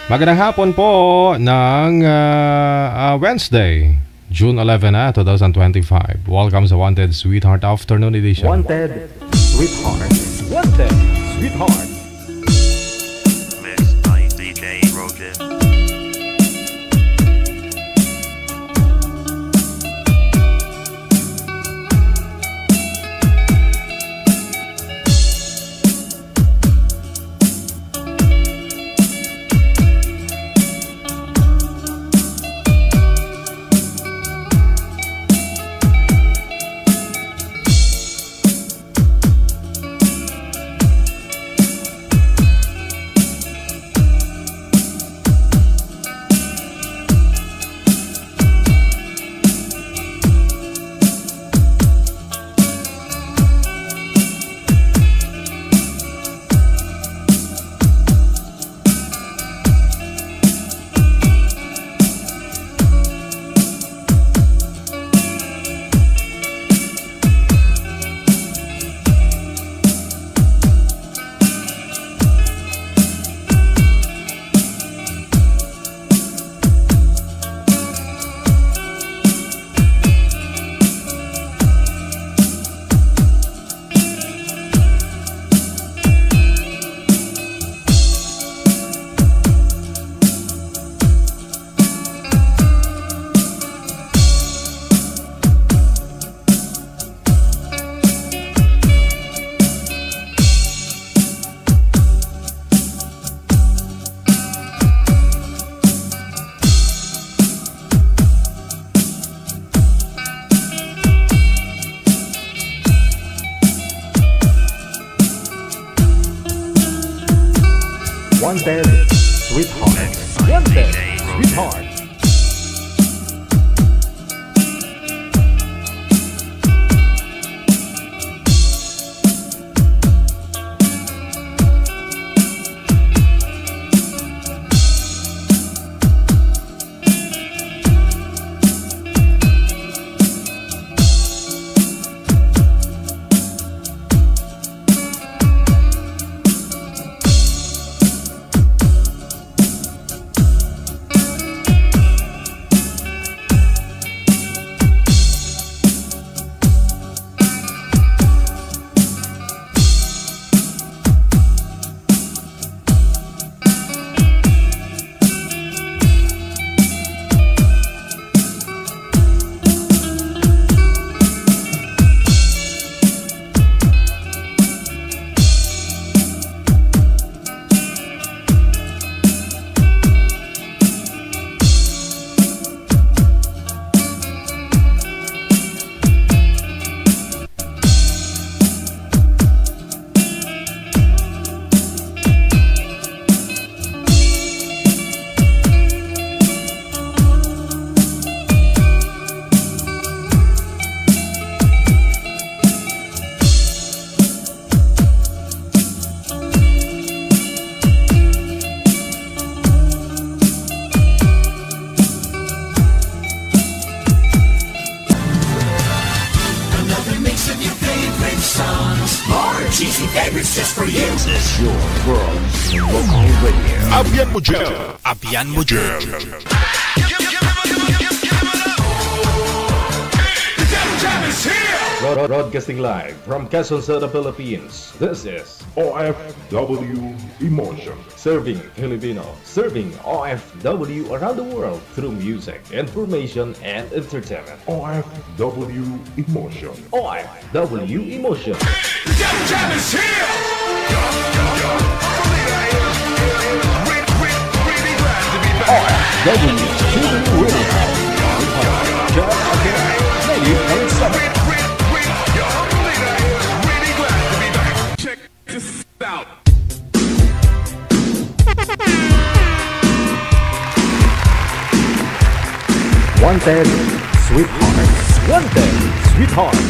Magandang hapon po ng Wednesday, June 11 2025. Welcome sa Wanted Sweetheart Afternoon Edition. Wanted Sweetheart. Wanted Sweetheart. Mixed by DJ Roger. Wanted Sweetheart. Wanted Sweetheart. Abian mo dyan. Broadcasting live from Quezon City, Philippines. This is OFW Emotion. Serving Filipino, serving OFW around the world through music, information, and entertainment. OFW Emotion. OFW Emotion. Jam is here! OFW Student Radio. Check this out. Wanted Sweetheart. Wanted Sweetheart.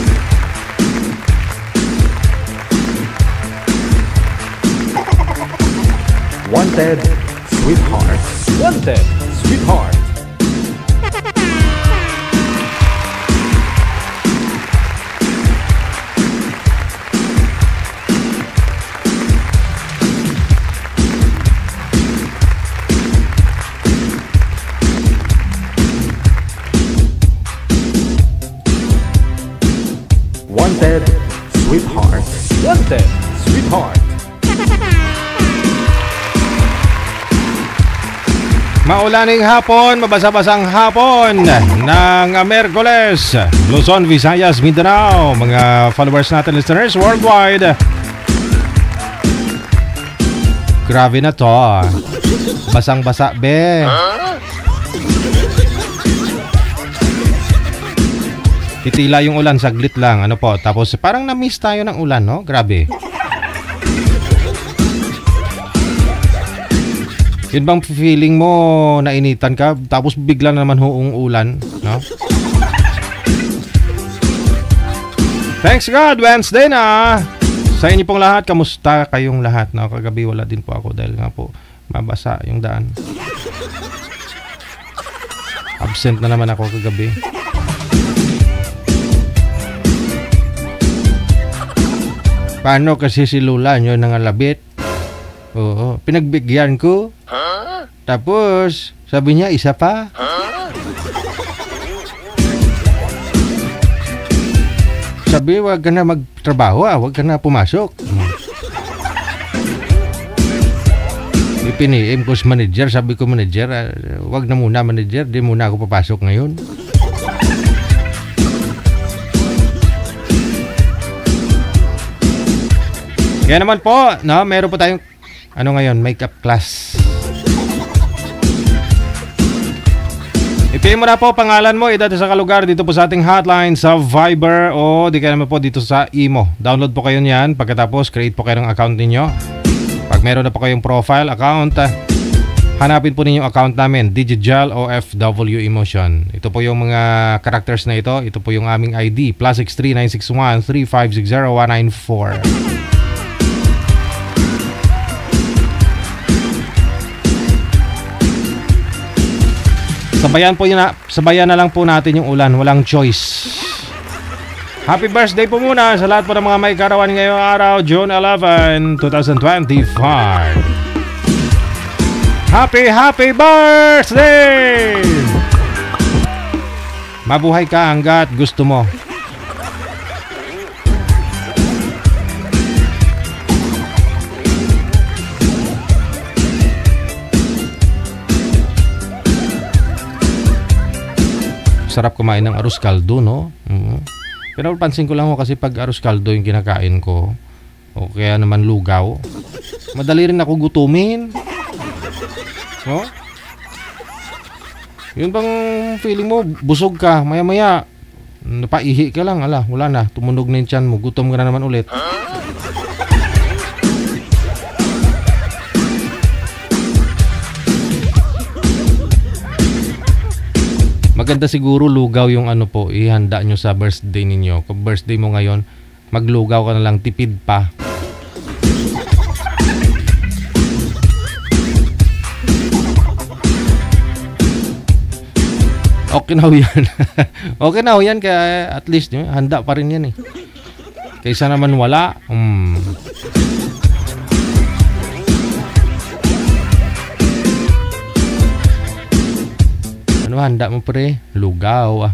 Wanted Sweetheart. Wanted Sweetheart. Wanted Sweetheart. Wanted Sweetheart. Maulaning hapon, mabasa-basang hapon ng Miyerkules, Luzon, Visayas, Mindanao, mga followers natin, listeners worldwide. Grabe na to. Basang-basa, be. Titila yung ulan, saglit lang. Ano po? Tapos parang na-miss tayo ng ulan, no? Grabe. Yun bang feeling mo nainitan ka tapos bigla na naman huong ulan, no? Thanks God, Wednesday na. Sa inyo pong lahat, kamusta kayong lahat? No? Kagabi wala din po ako dahil nga po mabasa yung daan. Absent na naman ako kagabi. Paano kasi si Lula nyo nangalabit? Oo, pinagbigyan ko. Tapos, sabi niya, isa pa. Sabi, wag ka na magtrabaho, wag ka na pumasok. Ipiniim ko sa manager, sabi ko manager, wag na muna manager, di muna ako papasok ngayon. Kaya naman po, no, meron po tayong ngayon, makeup class. I-pay mo na po pangalan mo, edad sa kalugar dito po sa ating hotline sa Viber o di kaya naman po dito sa Imo. Download po kayo niyan, pagkatapos create po kayo ng account ninyo. Pag meron na po kayong profile account, hanapin po ninyo account namin, Digijal OFW Emotion. Ito po yung mga characters na ito. Ito po yung aming ID, +63 961 3560 194. Sabayan na lang po natin yung ulan, walang choice. Happy birthday po muna sa lahat po ng mga may karawan ngayong araw, June 11, 2025. Happy birthday! Mabuhay ka hanggat gusto mo. Sarap kumain ng arroz caldo, no? Pero pansin ko lang ho kasi pag arroz caldo yung kinakain ko, o kaya naman lugaw, madali rin ako gutumin. No? Yun bang feeling mo, busog ka, maya-maya, napaihi ka lang, wala na, tumunog na yung tiyan mo, gutom ka na naman ulit. Maganda siguro lugaw yung po, ihanda nyo sa birthday ninyo. Kung birthday mo ngayon, maglugaw ka na lang, tipid pa. Okay na ho yan. Okay na ho yan, kaya at least handa pa rin yan eh. Kaysa naman wala. Ano handa mo pre? Lugaw.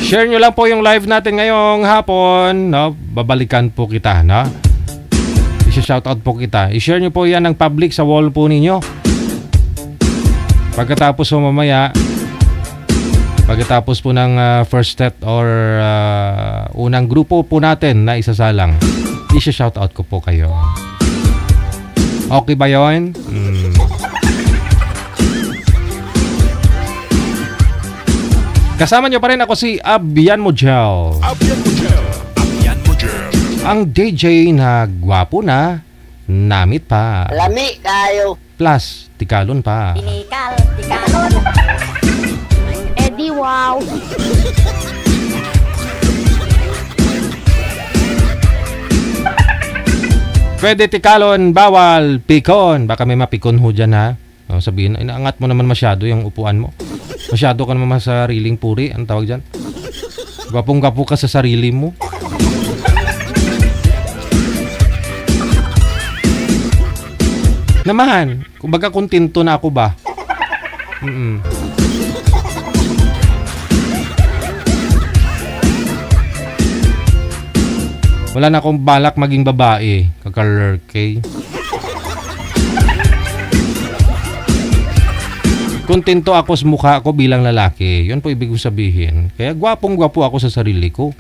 Share nyo lang po yung live natin ngayong hapon, no? Babalikan po kita, no? I-shoutout po kita. I-share nyo po yan ng public sa wall po ninyo. Pagkatapos po mamaya, pagkatapos po ng first set or unang grupo po natin na isasalang, i-shoutout ko po kayo. Okay ba yun? Kasama nyo pa rin ako si Abian Mojel. Ang DJ na gwapo na, namit pa. Lami kayo. Plus, tikalon pa. Tikalon. Eddie, wow. Pwede tikalon, bawal pikon. Baka may mapikon ho dyan ha. Sabihin, inaangat mo naman masyado yung upuan mo. Masyado ka naman sa sariling puri. Ang tawag dyan? Gwapong-gwapo ka sa sarili mo. Naman, kumbaga kontento na ako ba? Wala na akong balak maging babae, kakalurkay. Kontento ako sa mukha ko bilang lalaki. Yun po ibig sabihin. Kaya gwapong-gwapo ako sa sarili ko.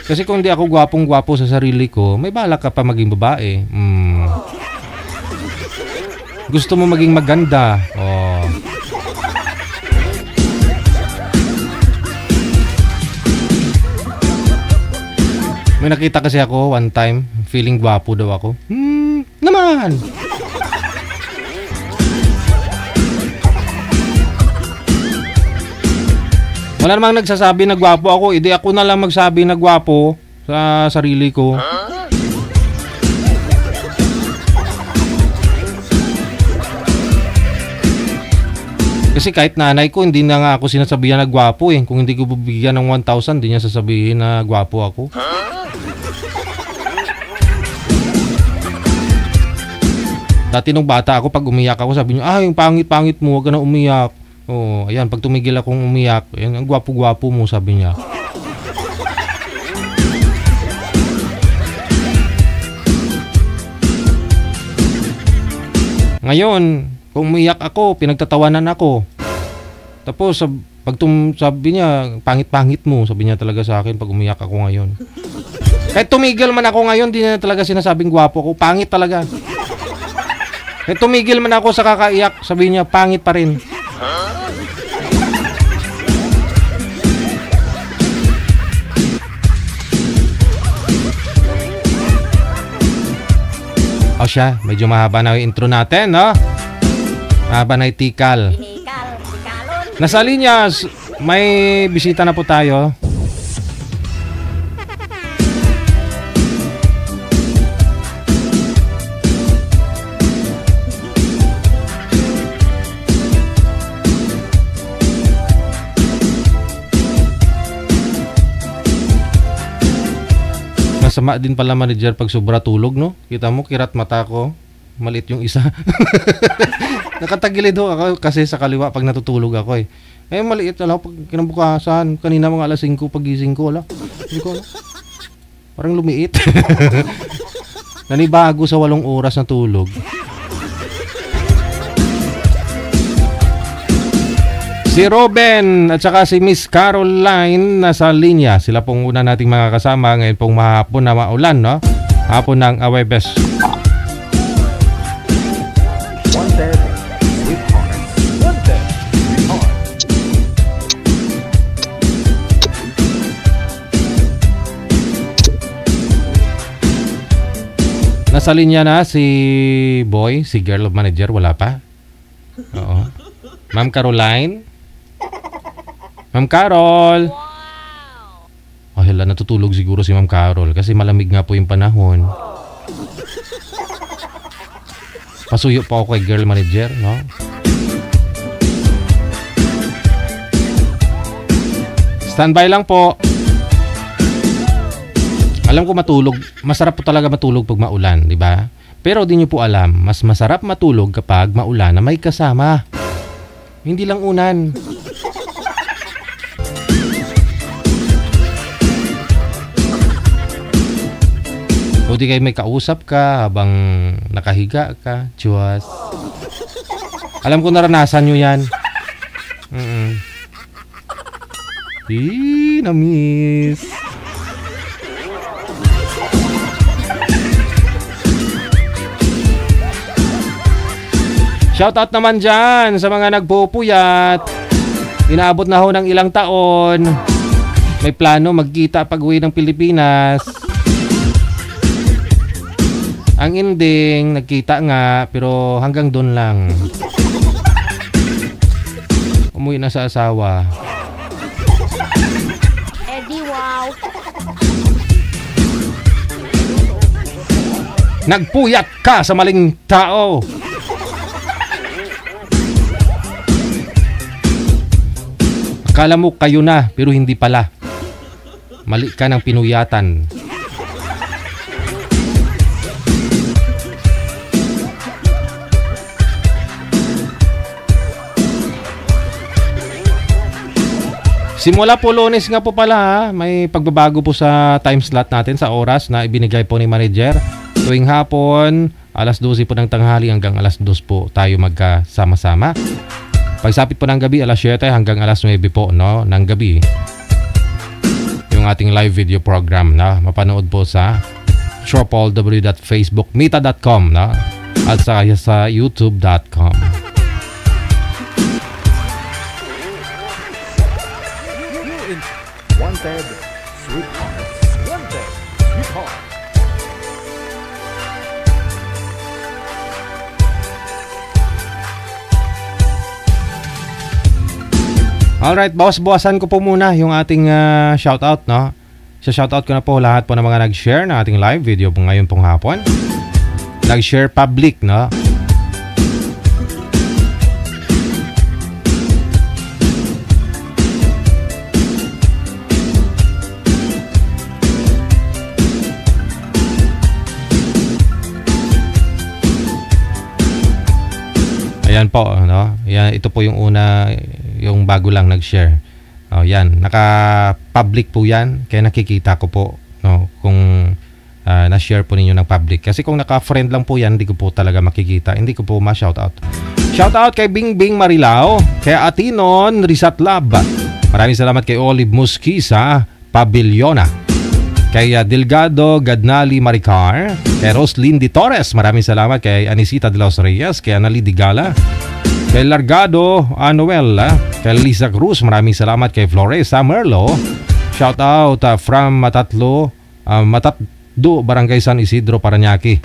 Kasi kung di ako gwapong-gwapo sa sarili ko, may balak ka pa maging babae. Gusto mo maging maganda. Oh. May nakita kasi ako one time, feeling gwapo daw ako. Naman! Wala namang nagsasabi na gwapo ako. Hindi ako na lang magsabi na gwapo sa sarili ko. Kasi kahit nanay ko, hindi na nga ako sinasabihan na gwapo eh. Kung hindi ko bibigyan ng 1,000, hindi niya sasabihin na gwapo ako. Dati nung bata ako, pag umiyak ako, sabi niya, yung pangit-pangit mo, huwag ka na umiyak. Oh, ayan, pag tumigil akong umiyak, ayan, ang gwapo-gwapo mo, sabi niya. Ngayon, kung umiyak ako, pinagtatawanan ako. Tapos, sabi niya, pangit-pangit mo, sabi niya talaga sa akin pag umiyak ako ngayon. Kahit tumigil man ako ngayon, di na talaga sinasabing gwapo ko, pangit talaga. Kahit tumigil man ako sa kakaiyak, sabi niya, pangit pa rin. O siya, medyo mahaba na yung intro natin, no? Mahaba na yung tikal. Nasa linya, may bisita na po tayo. Masama din pala manager pag sobra tulog, no? Kita mo, kirat mata ko. Maliit yung isa. Nakatagilid ho ako kasi sa kaliwa pag natutulog ako eh. Eh maliit na lang pag kinabukasan. Kanina mga alas 5 pagising ko. Hindi ko alam. Parang lumiit. Nanibago sa 8 oras na tulog. Si Robin at saka si Miss Caroline nasa linya. Sila pong una nating mga kasama ngayon pong mahapon na maulan, no? Hapon ng Awebes. Wanted, sweetheart. Wanted, sweetheart. Nasa linya na si Boy, si Girl of Manager, wala pa? Oo. Ma'am Caroline? Ma'am Carol! Oh, hala, natutulog siguro si Ma'am Carol kasi malamig nga po yung panahon. Pasuyo pa ako kay Girl Manager, no? Standby lang po. Alam ko matulog, masarap po talaga matulog pag maulan, di ba? Pero di nyo po alam, mas masarap matulog kapag maulan na may kasama. Hindi lang unan. O di kayo may kausap ka habang nakahiga ka. Diyos. Alam ko naranasan nyo yan. Na-miss. Shoutout naman dyan sa mga nagpupuyat. Inaabot na ho ng ilang taon. May plano magkita pag uwi ng Pilipinas. Ang ending, nagkita nga, pero hanggang doon lang. Umuwi na sa asawa. Eddie, wow. Nagpuyat ka sa maling tao. Akala mo kayo na, pero hindi pala. Mali ka ng pinuyatan. Simula po Lunes nga po pala ha. May pagbabago po sa time slot natin sa oras na ibinigay po ni manager. Tuwing hapon, alas 12 po ng tanghali hanggang alas 2 po tayo magkasama-sama. Pagsapit po ng gabi, alas 7 hanggang alas 9 po no, ng gabi. Yung ating live video program na mapanood po sa www.facebookmeta.com no? At sa youtube.com. Wanted, sweethearts. Wanted, sweetheart. Alright, bawas-bawasan ko po muna yung ating shoutout, no? Sa shoutout ko na po lahat po ng mga nag-share na ating live video po ngayon pong hapon. Nag-share public, no? Ayan po, no? Yan, ito po yung una, yung bago lang nag-share. Oh, yan, naka-public po yan, kaya nakikita ko po, no, kung na-share po ninyo ng public. Kasi kung naka-friend lang po yan, hindi ko po talaga makikita, hindi ko po ma-shoutout. Shoutout kay Bingbing Marilao, kay Atinon Risatlab. Maraming salamat kay Olive Musquiza Pabiliona, kay Delgado Gadnali Maricar, kay Roslyn Di Torres. Maraming salamat kay Anisita de los Reyes, kay Anali Digala, kay Largado Anuel, kay Lisa Cruz. Maraming salamat kay Floresa Merlo. Shout out from Matatdo, Barangay San Isidro, Parañaque.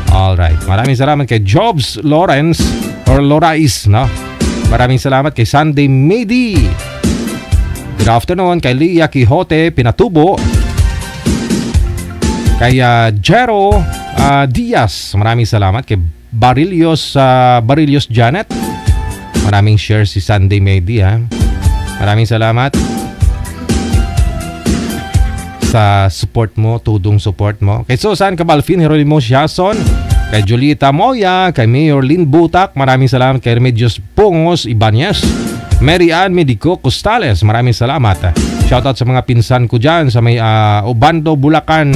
Alright, maraming salamat kay Jobs Lawrence or Lorais, no? Maraming salamat kay Sunday Medi. Good afternoon kay Lia Quijote Pinatubo, kay Jero Diaz. Maraming salamat kay Barillos Janet. Maraming share si Sunday Medi ha. Maraming salamat sa support mo, tudong support mo. Kay Susan Cabalfin Heronimo Siason, kay Julieta Moya, kay Mayor Lynn Butak. Maraming salamat kay Remedios Pongos Ibanez, Mary Ann Medico Costales. Maraming salamat. Shoutout sa mga pinsan ko dyan sa may Obando, Bulacan.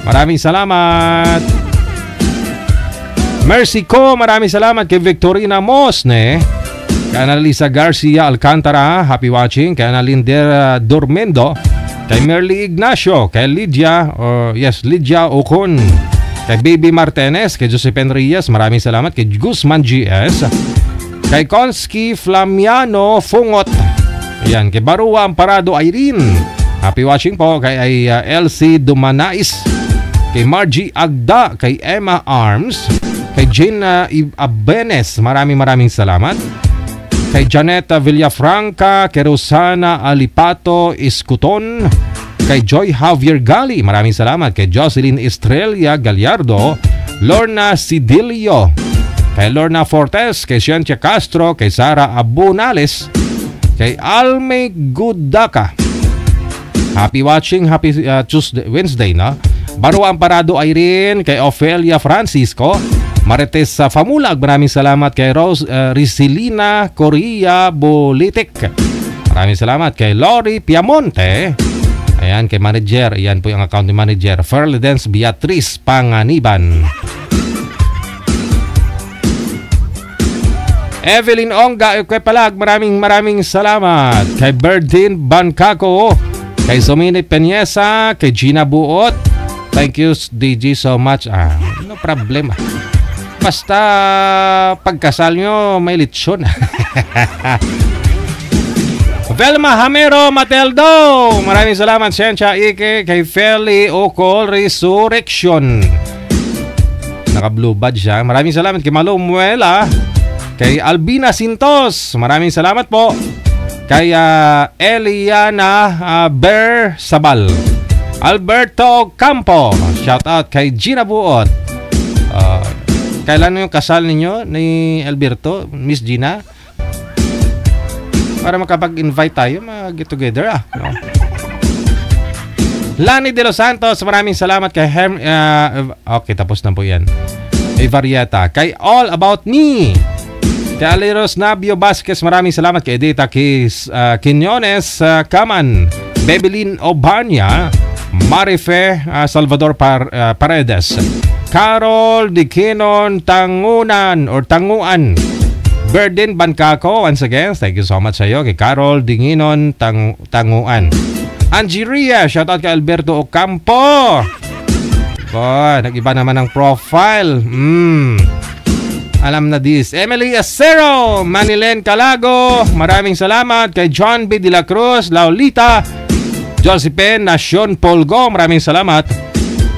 Maraming salamat. Mercy ko, maraming salamat kay Victorina Mosne, kay Annalisa Garcia Alcantara, happy watching, kay Annalinder Dormendo, kay Merly Ignacio, kay Lydia Ocon, kay Baby Martinez, kay Josephine Reyes. Maraming salamat kay Guzman GS, kay Konski Flamiano Fungot, ayan, kay Barua Amparado Irene, happy watching po, kay Elsie Dumanais, kay Margie Agda, kay Emma Arms, kay Jane Abenes. Maraming salamat. Kay Janeta Villafranca, kay Rosana Alipato Iscuton, kay Joy Javier Gali. Maraming salamat. Kay Jocelyn Estrella Gallardo, Lorna Sidilio, kay Lorna Fortes, kay Ciencia Castro, kay Sara Abunales, kay Alme Gudaka. Happy watching, happy Wednesday, no? Baro Amparado Irene, kay Ofelia Francisco, Marites sa Famulag. Maraming salamat kay Rose Risilina Correa Bolitik. Maraming salamat kay Lori Piamonte. Ayan, kay manager. Ayan po yung account ni manager Ferledens Beatriz Panganiban. Evelyn Ongga Equepalag. Maraming salamat kay Berdin Bancako, kay Somini Peñesa, kay Gina Buot. Thank you DJ so much. No problem. Basta pagkasal nyo may litsyon. Velma Hamero Mateldo, maraming salamat. Sensya Ike, kay Feli Ocol Resurrection, naka blue badge siya. Maraming salamat kay Malo Muela, kay Albina Sintos. Maraming salamat po kay Eliana Ber Sabal, Alberto Campo. Shout out kay Gina Buot. Kailan yung kasal ninyo ni Alberto, Miss Gina? Para makapag-invite tayo, mag-get together no? Lani De Los Santos, maraming salamat kay okay, tapos na po yan. Evarieta, kay All About Me, Kay Aliros Nabio Vasquez, maraming salamat. Kay Edita Quinones Kaman, Bebelin Obanya, Marife Salvador Paredes, Carol Dikinon Tanguan, Berdin Bancako, once again, thank you so much sa iyo. Kay Carol Dinginon Tanguan, Angeria, shoutout kay Alberto Ocampo. Boy, nag-iba naman ang profile. Alam na this. Emily Acero, Manilen Calago, maraming salamat. Kay John B. De La Cruz, Laulita Josephine Nacion Polgo, maraming salamat.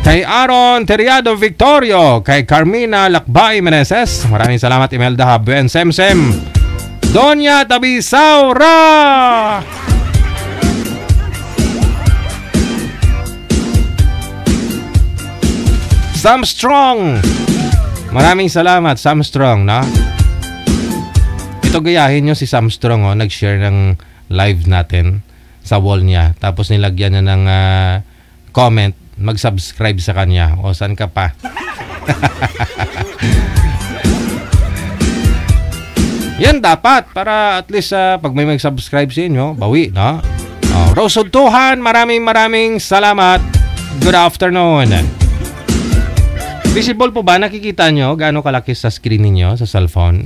Kay Aaron Teriado Victorio, kay Carmina Lakbay Meneses, maraming salamat. Imelda Habuen Semsem, Doña Tabisaura, Sam Strong, maraming salamat Sam Strong, no? Ito gayahin nyo si Sam Strong, oh, nag-share ng live natin sa wall niya. Tapos nilagyan niya ng comment, mag-subscribe sa kanya. O, saan ka pa? Yan dapat, para at least pag may mag-subscribe sa inyo, bawi, no? Rosod Tuhan, maraming salamat. Good afternoon. Visible po ba? Nakikita nyo gaano kalaki sa screen ninyo sa cellphone?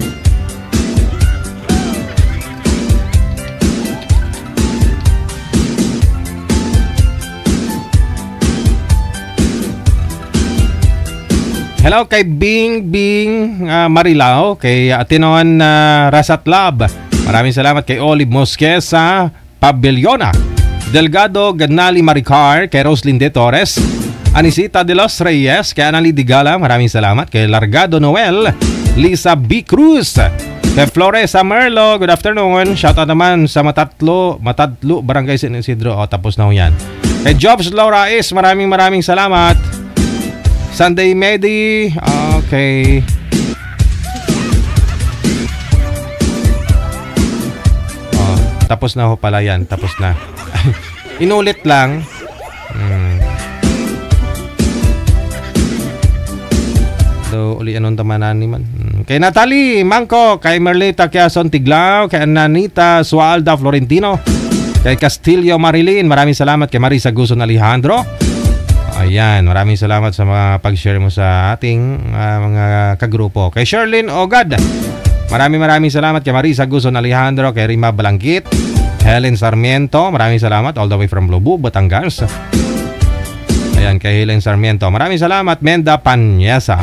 Hello kay Bing Marilao, kay Atinon Rasatlab. Maraming salamat kay Olive Mosques sa Pabellona. Delgado Ganali Maricar, kay Roslyn De Torres. Anisita de los Reyes, kay Anali Digala, maraming salamat. Kay Largado Noel, Lisa B. Cruz, kay Flores Merlo, good afternoon. Shoutout naman sa Matadlo, Barangay San Isidro. O, tapos na ho yan. Kay Jobs Laura is, maraming salamat. Sunday Medi, okay. Tapos na ho pala yan, tapos na. Inulit lang. So, uli anong tamanan ni man. Kay Natalie Mangko, kay Merlita Quezon Tiglao, kay Ananita Sualda Florentino, kay Castillo Marilyn, maraming salamat. Kay Marisa Guzon Alejandro. Ayan, maraming salamat sa mga pag-share mo sa ating mga kagrupo. Kay Sherlyn Ogad, maraming salamat. Kay Marisa Guzon Alejandro, kay Rima Balangkit, Helen Sarmiento, maraming salamat all the way from Lubu, Batangas. Ayan, kay Helen Sarmiento, maraming salamat. Menda Panyesa.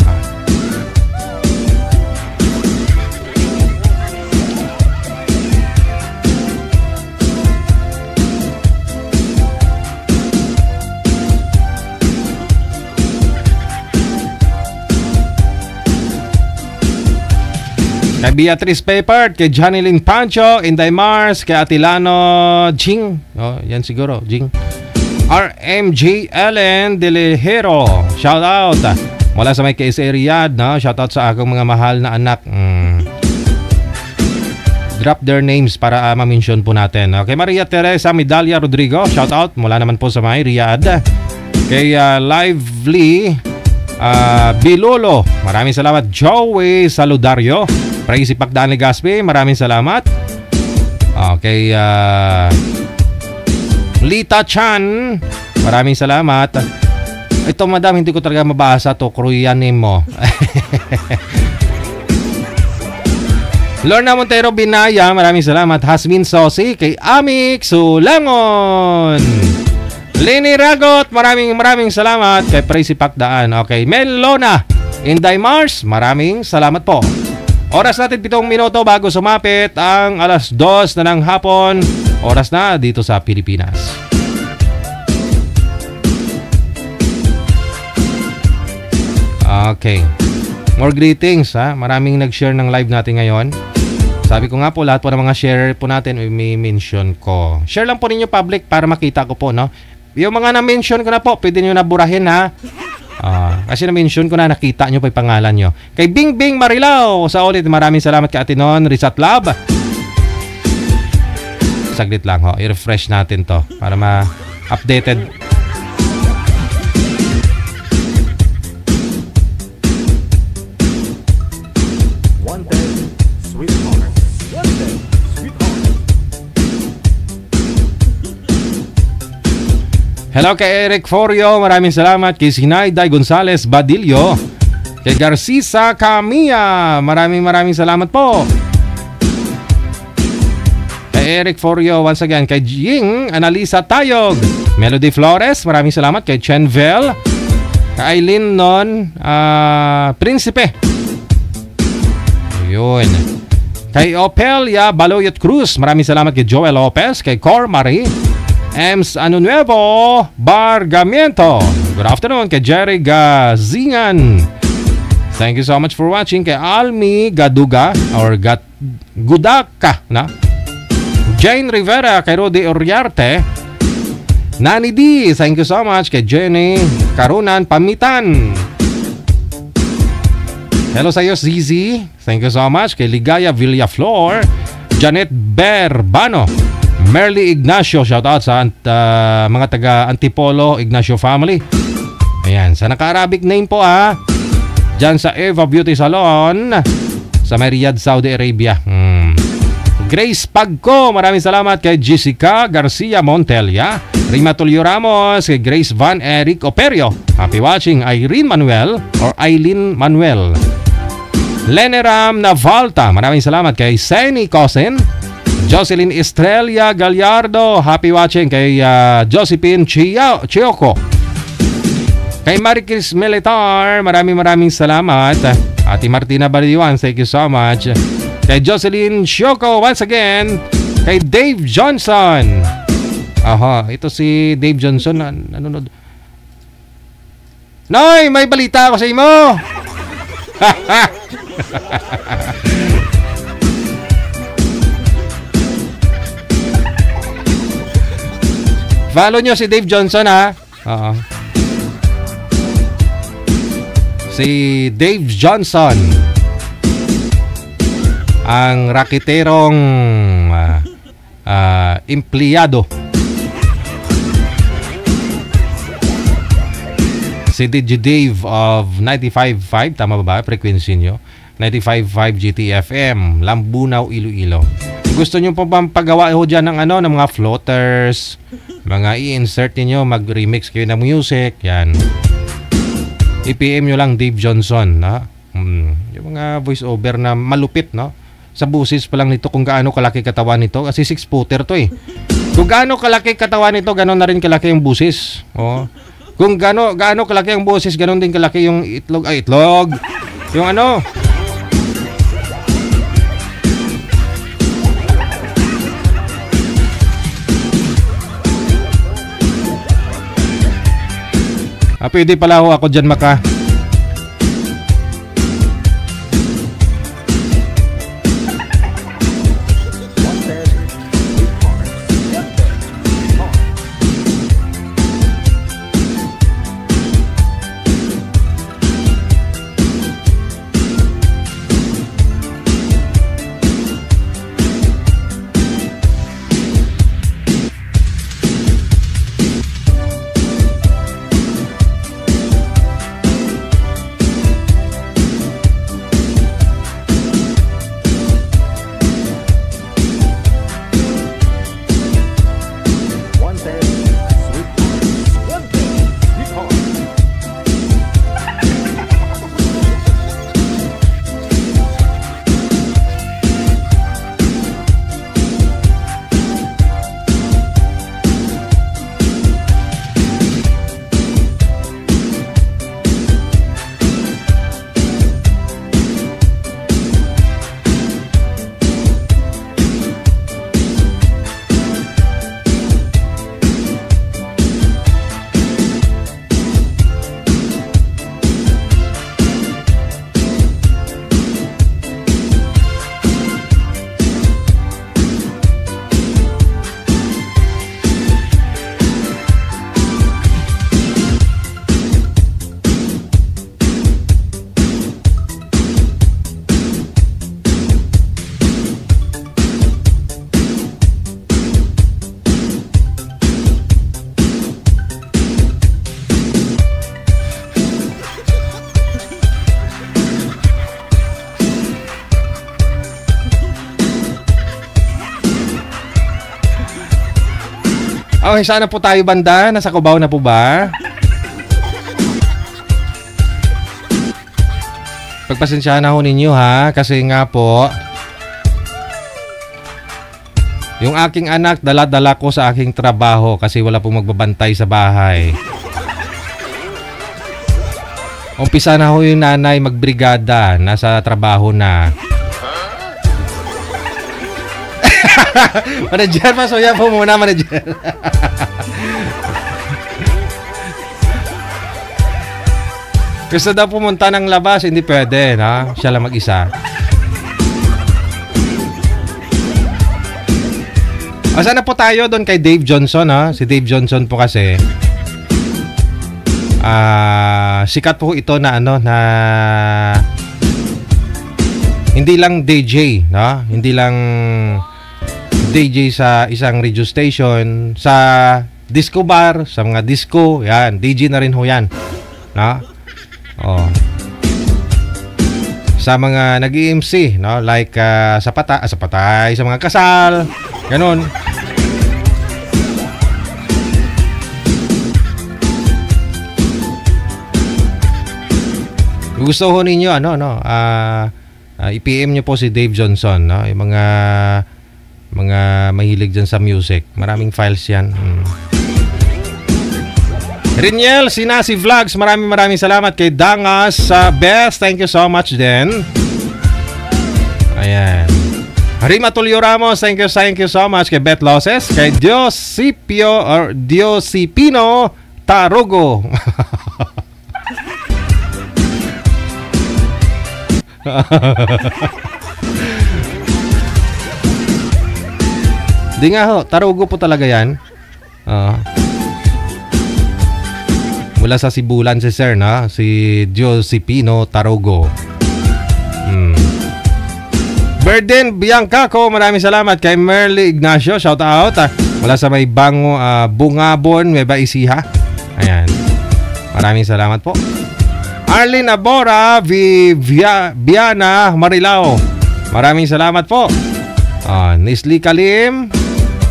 Kay Beatrice Papert, kay Janilyn Pancho, Inday Mars, kay Atilano Jing. Oh, yan siguro, Jing. RMJ Ellen Delejero, shout out. Mula sa may KSA Riyadh, no? Shout out sa akong mga mahal na anak. Drop their names para ma-mention po natin. Okay, Maria Teresa Medalia Rodrigo, shout out. Mula naman po sa may Riyadh. Kay Lively Bilolo, maraming salamat. Joey Saludario, Praise Pagdaan Gaspi, maraming salamat. Okay, Lita Chan, maraming salamat. Ito madam, hindi ko talaga mabasa to, Koreanin mo. Lorna Montero Binaya, maraming salamat. Hasmin Sosi, kay Amik Sulangon, Lini Ragot, maraming salamat. Kay Praise Pagdaan. Okay, Melona Inday Mars, maraming salamat po. Oras natin 7 minuto bago sumapit ang alas 2 na ng hapon. Oras na dito sa Pilipinas. Okay. More greetings, ha. Maraming nag-share ng live natin ngayon. Sabi ko nga po, lahat po ng mga share po natin may mention ko. Share lang po ninyo public para makita ko po, no. Yung mga na-mention ko na po, pwede nyo naburahin, ha. Kasi na-mention ko na, nakita nyo pa yung pangalan nyo. Kay Bing Marilao, sa ulit, maraming salamat kay Atinon Rizat Lab. Saglit lang, ho. I-refresh natin to para ma-updated. One day, sweet Hello kay Eric Forio, maraming salamat. Kay Sinayday Gonzales Badillo. Kay Garcisa Camilla, maraming salamat po. Kay Eric Forio once again. Kay Jing Analisa Tayog, Melody Flores, maraming salamat. Kay Chenvel, kay Aileen Non Prinsipe. Yun. Kay Opelia Baloyot Cruz, maraming salamat. Kay Joel Lopez, kay Cor Marie Ems Anunuevo Bargamiento. Good afternoon. Kay Jerry Gazingan, thank you so much for watching. Kay Almi Gaduga or Gudaka na. Jane Rivera, kay Rudy Uriarte, Nani D, thank you so much. Kay Jenny Karunan Pamitan. Hello sa iyo, Zizi. Thank you so much. Kay Ligaya Villaflor, Janet Berbano, Merly Ignacio. Shoutout sa mga taga Antipolo Ignacio family. Ayan, sa naka-Arabic name po Diyan sa Eva Beauty Salon sa Riyadh, Saudi Arabia. Grace Pagco, maraming salamat. Kay Jessica Garcia Montelia, Rima Tulio Ramos, kay Grace Van Eric Operio. Happy watching. Irene Manuel or Eileen Manuel. Leneram Navalta, maraming salamat. Kay Seni Cosen, Jocelyn Estrella Gallardo, happy watching. Kay Josephine Chioco, kay Marikis Militar, maraming salamat. Ate Martina Baliwan, thank you so much. Kay Jocelyn Chioco once again. Kay Dave Johnson. Aha, ito si Dave Johnson. Nanonood. Noy, may balita ako sa imo. Follow nyo si Dave Johnson Oo. Si Dave Johnson, ang rakiterong empleyado. Si DJ Dave of 95.5, tama ba frequency nyo? 95.5 GTFM, Lambunaw, Iloilo. Gusto nyo pa bang pagawa ho dyan ng ng mga floaters, mga i-insert niyo, mag-remix kayo ng music, yan. I-PM nyo lang Dave Johnson, yung mga voice over na malupit, no? Sa busis pa lang nito kung gaano kalaki katawan nito, kasi 6-footer to Kung gaano kalaki katawan nito, gano'n na rin kalaki yung busis. Kung gaano kalaki yung busis, gano'n din kalaki yung itlog. Yung pwede pala ako dyan maka. Okay, sana po tayo banda. Nasa Cubao na po ba? Pagpasensyahan na ho ninyo ha. Kasi nga po, yung aking anak, dala-dala ko sa aking trabaho kasi wala pong magbabantay sa bahay. Umpisa na ho yung nanay magbrigada. Nasa trabaho na. Manager, masuya po muna, manager. Gusto daw pumunta ng labas, hindi pwede, no? Siya lang mag-isa. Sana po tayo doon kay Dave Johnson, ha? Si Dave Johnson po kasi sikat po ito na na hindi lang DJ, no? Hindi lang DJ sa isang radio station, sa disco bar, sa mga disco, yan, DJ na rin ho yan, no? Oh. Sa mga nag-MC, no? Like sa patay, sa mga kasal, ganun. Gusto ho ninyo i-PM nyo po si Dave Johnson, no? Yung mga mahilig dyan sa music. Maraming files yan. Riniel Sinasi Vlogs, maraming salamat kay Dangas sa Best. Thank you so much din. Ayan. Rima Tulio Ramos, thank you so much kay Beth Loses, kay Diosipino Tarugo. Di nga ho, Tarugo po talaga yan. Mula sa Sibulan si Sir, na? Si Diosipino Tarugo. Burden Bianca ko, maraming salamat kay Merly Ignacio, shout out. Mula sa may Bango, Bungabon, Nueva Ecija. Ayan. Maraming salamat po. Arlene Abora, Viana Marilao. Maraming salamat po. Nisli Kalim,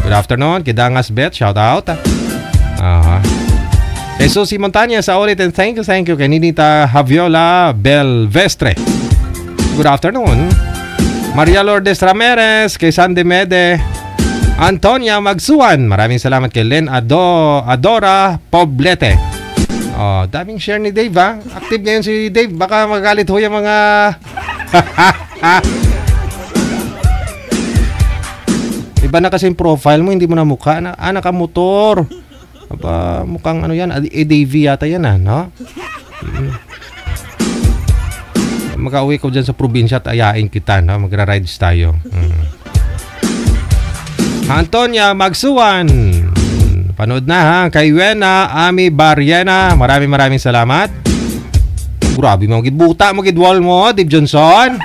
good afternoon. Kidangas Bet, shout out. Kay Susie Montanya sa ulit, and thank you. Kay Ninita Javiola Belvestre, good afternoon. Maria Lourdes Ramirez, kay Sandy Mede, Antonia Magsuan, maraming salamat. Kay Len Adora Poblete. Daming share ni Dave, ha? Active ngayon si Dave. Baka magalit ho yung mga iba na kasi yung profile mo, hindi mo na mukha. Nakamotor. Aba, mukhang ano yan, ADV yata yan, no? Makauwi ko dyan sa probinsya at ayain kita, no? Magra-rides tayo. Antonia Magsuan, panood na, ha? Kay Wena Ami Barriena, maraming salamat. Grabe mo, buta mo, wall mo, Dave Johnson.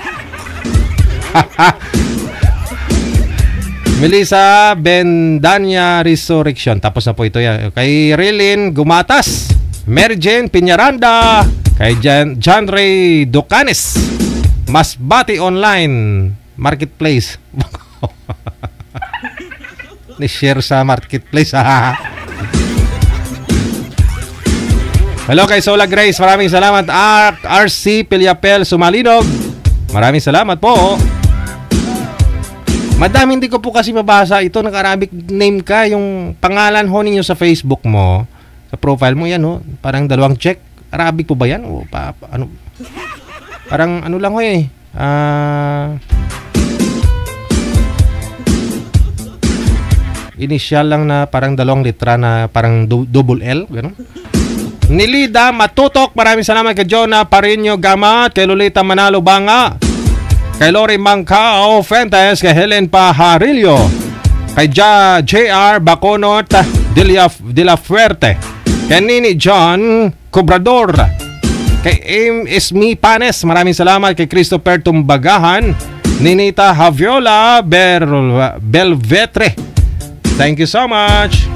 Melissa Bendania Resurrection, tapos na po ito yan. Kay Rilin Gumatas, Mary Jane Piñaranda, kay John Ray Ducanes, Masbati Online Marketplace. Ni-share sa Marketplace, ha? Hello kay Sola Grace, maraming salamat. RC Pilyapel Sumalinog, maraming salamat po. Madami, hindi ko po kasi mabasa ito. Naka-Arabic name ka. Yung pangalan ho ninyo sa Facebook mo, sa profile mo, yan ho. Parang dalawang check. Arabic po ba yan? O, ano? Parang ano lang ho eh. Initial lang na parang dalawang litra na parang double L. Ganun. Nilida Matutok, maraming salamat kay Jonah Parinyo Gamat, kay Lolita Manalo Banga, kay Lori Mancao Fentes, kay Helen Pajarillo, kay JR Baconot de la Fuerte, kay Nini John Cobrador, kay Aim Ismi Panes, maraming salamat. Kay Christopher Tumbagahan, Ninita Javiola Belvetre, thank you so much.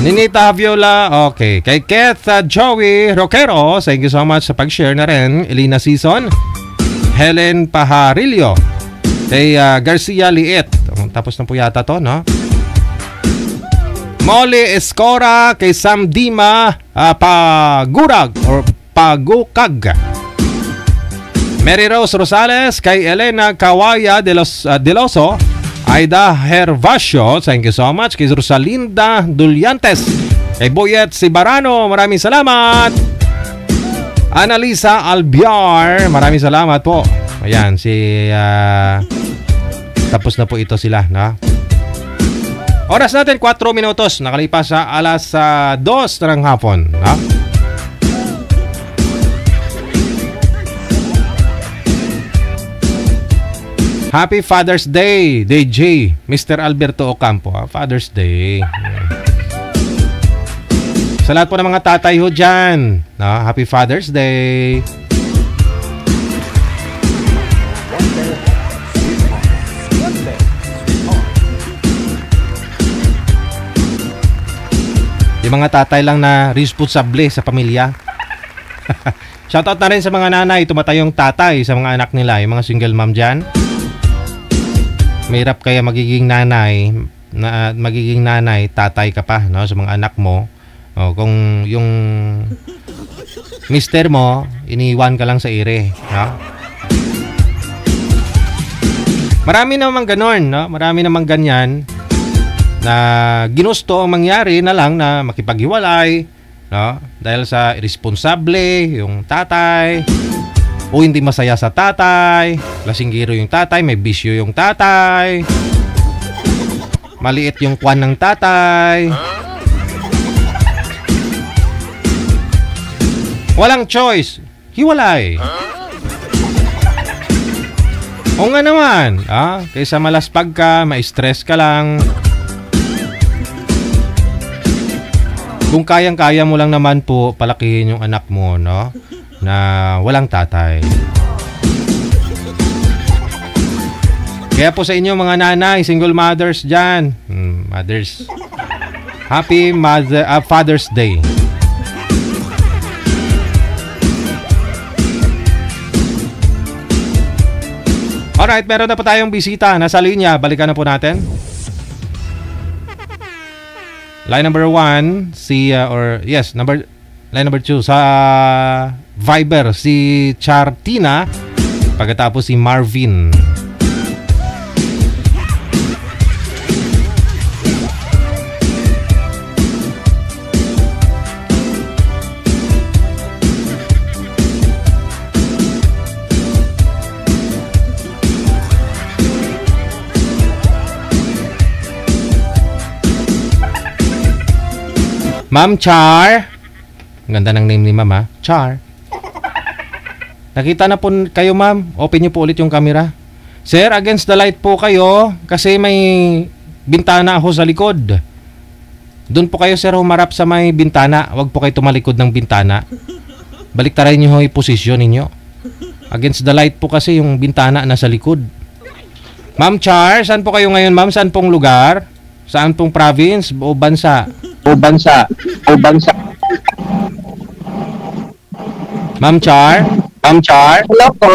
Ninita Javiola, okay. Kay Keith Joey Roquero, thank you so much sa pag-share na rin. Elena Season, Helen Pajarillo, kay Garcia Liet, Tapos na po yata to, no? Molly Escora kay Sam Dima Pagurag or Pagukag. Mary Rose Rosales kay Elena Kawaya Deloso. Aida Hervasio, thank you so much. Kay Rosalinda Dulyantes. Kay Boyet Sibarano, maraming salamat. Annalisa Albiar, maraming salamat po. Ayan, tapos na po ito sila, no? Oras natin 4 minutos, nakalipas sa alas 2 ng hapon, no? Happy Father's Day, DJ Mr. Alberto Ocampo. Father's Day. Sa lahat po ng mga tatay ho dyan, no? Happy Father's Day. Yung mga tatay lang na responsable sa pamilya. Shoutout na rin sa mga nanay, tumatayong tatay sa mga anak nila, yung mga single mom dyan. Mahirap kaya magiging nanay, tatay ka pa, no, sa mga anak mo. O, kung yung mister mo, iniwan ka lang sa ire, no? Marami namang ganon, no? Marami namang ganyan na ginusto ang mangyari na lang na makipaghiwalay, no? Dahil sa irresponsable yung tatay, o hindi masaya sa tatay, lasinggiro yung tatay, may bisyo yung tatay, maliit yung kwan ng tatay. Walang choice, hiwalay. O nga naman, kaysa malaspag ka, ma-stress ka lang. Kung kayang-kaya mo lang naman po palakihin yung anak mo, no? Na walang tatay. Kaya po sa inyo mga nanay, single mothers dyan, mothers, happy Father's Day. Alright, meron na po tayong bisita. Nasa linya, balikan na po natin. Line number 1, line number 2 sa Viber, si Chartina. Pagkatapos si Marvin. Ma'am Char. Ang ganda ng name ni Ma'am, ha? Char. Nakita na po kayo, ma'am. Open niyo po ulit yung camera. Sir, against the light po kayo kasi may bintana ako sa likod. Doon po kayo, sir, humarap sa may bintana. Huwag po kayo tumalikod ng bintana. Baliktarin niyo yung posisyon ninyo. Against the light po kasi yung bintana nasa likod. Ma'am Char, saan po kayo ngayon, ma'am? Saan pong lugar? Saan pong province o bansa? Ma'am Char? Hello po.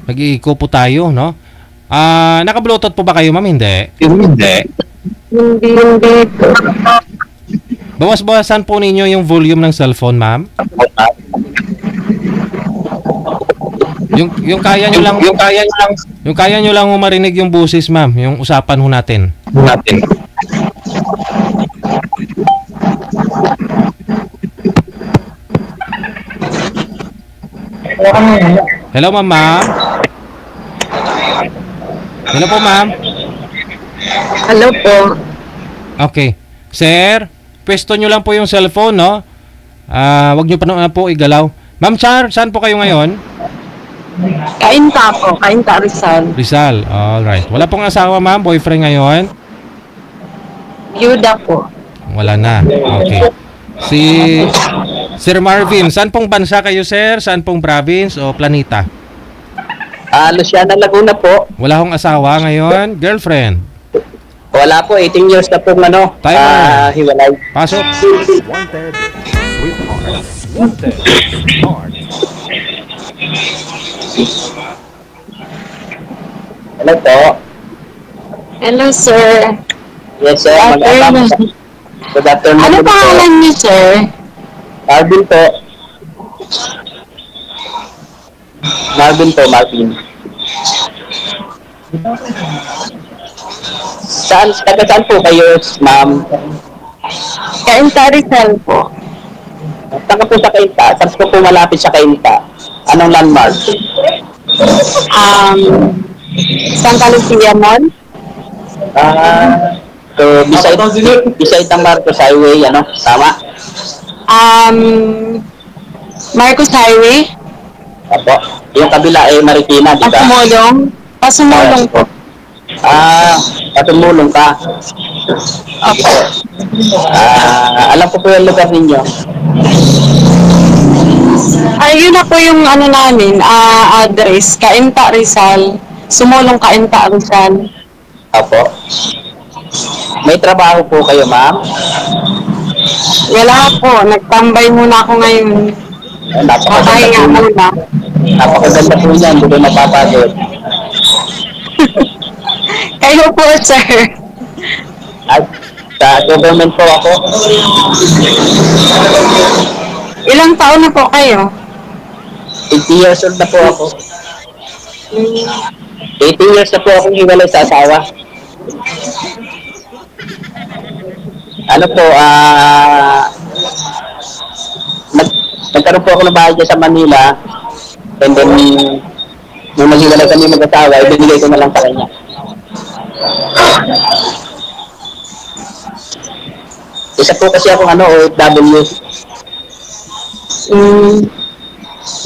Mag-iiko po tayo, no? Naka-bluetooth po ba kayo, ma'am? Hindi. Bawas-bawasan po ninyo yung volume ng cellphone, ma'am. Yung kaya nyo lang marinig yung boses, ma'am, yung usapan ho natin. Hello, ma'am. Hello po, ma'am. Hello po. Okay. Sir, pwesto nyo lang po yung cellphone, no? Wag nyo pa na po igalaw. Ma'am Char, saan po kayo ngayon? Kainta po. Kainta, Rizal. Rizal, alright. Wala pong asawa, ma'am? Boyfriend ngayon? Yuda po. Wala na. Okay. Si Sir Marvin, saan pong bansa kayo, sir? Saan pong province o planeta? Luciana, Laguna po. Wala akong asawa ngayon? Girlfriend? Wala po, 18 years na po hiwalay. Pasok. Wanted, sweetheart. Wanted, heart. Hello po. Hello, sir. Yes, sir. Good afternoon. Ano pangalan niyo, sir? Marvin po. Marvin. Saan po kayo, ma'am? Kainta Rizal po. Saan ka po sa Kainta? Saan po malapit sa Kainta? Anong landmark? Santa Lucia Mall? So, beside ng Marcos Highway, ano? Tama? Marcos Highway? Opo. Yung kabila ay Marikina, di ba? Pasumulong po. Patulong ka. Opo. Alam ko po yung lugar ninyo. Yun na po yung ano namin, address. Kainta Rizal. Sumulong Kainta Rizal. Opo. May trabaho po kayo, ma'am? Wala po. Nagtambay muna ako ngayon. Makahinga muna. Napakaganda po yan. Hindi ko napapagod. Kayo po, sir. At sa government po ako. Ilang taon na po kayo? 80 years old na po ako. 18 years na po akong hiwalay sa asawa. Ano po, nagkaroon po ako ng bahay dyan sa Manila. And then, nung naghiwalay kami mag-asawa, ibinigay ko na lang sa kanya. Isa po kasi akong OFW.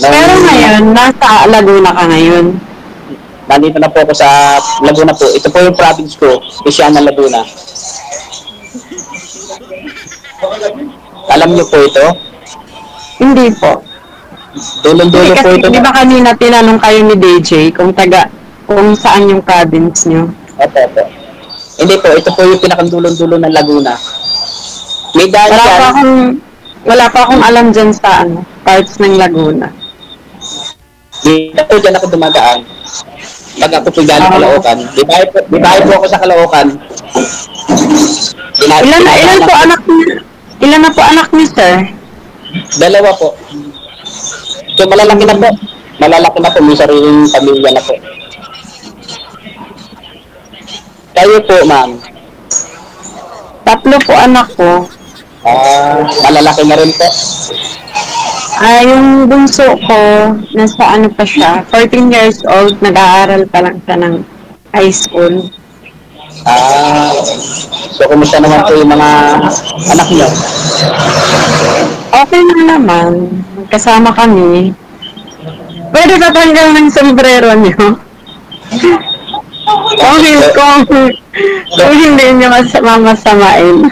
Pero ngayon, nasa Laguna ka ngayon. Nandito na po ako sa Laguna po. Ito po yung province ko, Luciana, Laguna. Alam niyo po ito? Hindi po. Dulong-dulo po ito. Di ba kanina tinanong kayo ni DJ kung saan yung province nyo? Opo. Hindi po, ito po yung pinakandulong-dulo ng Laguna. May dahil Wala pa akong alam dyan sa parts ng Laguna. Dito po dyan ako dumadaan. Pag ako po galing Caloocan. Di bahay po ako sa Caloocan. Ilan na po anak niyo, sir? 2 po. So malalaki na po. May sariling pamilya na po. Kayo po, ma'am? 3 po anak ko. Malalaki na rin po. Yung bunso ko, nasa pa siya, 14 years old, nag-aaral pa lang siya ng high school. So kumusta naman po yung mga anak niyo? Okay na naman. Kasama kami. Pwede ba tanggal ng sombrero niyo? Kung hindi niyo masamain.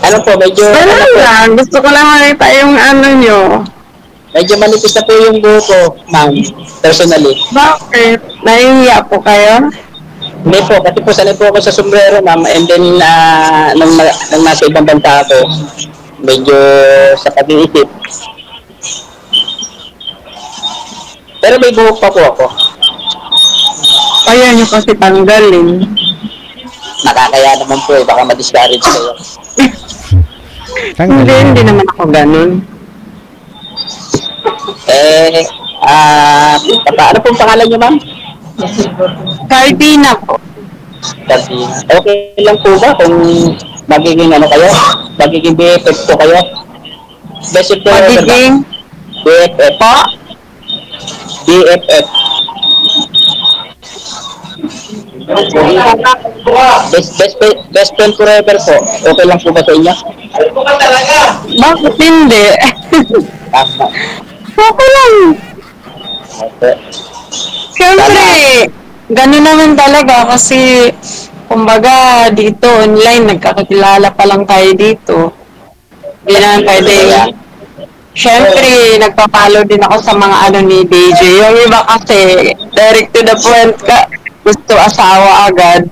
Ano po, medyo... Wala lang. Gusto ko lang makita yung niyo. Medyo manipis na po yung buho ko, ma'am. Personally. Bakit? Nahihiya po kayo? Hindi po, kasi po sanay po ako sa sombrero, ma'am. And then, nung nasa ibang bansa ako, medyo sa pag-iisip. Pero may buhok pa po ako. Kaya nyo kasi tanggalin. Nakakaya naman po eh, baka ma-discourage kayo. Hindi naman ako ganun. Ano pong pangalan niyo, ma'am? Cardina po. Cardina. Okay lang po ba kung magiging kayo? Magiging BFF po kayo? Best of Magiging? BFF po? BFF. Best friend forever po. Okay lang po ba sa inyo? Bakit hindi? Tama. Okay lang. Okay. Siyempre, gano'n naman talaga kasi kumbaga dito online, nagkakakilala pa lang tayo dito. Hindi naman pwede. Siyempre, nagpa-follow din ako sa mga ni DJ. Yung iba kasi, direct to the point ka, gusto asawa agad.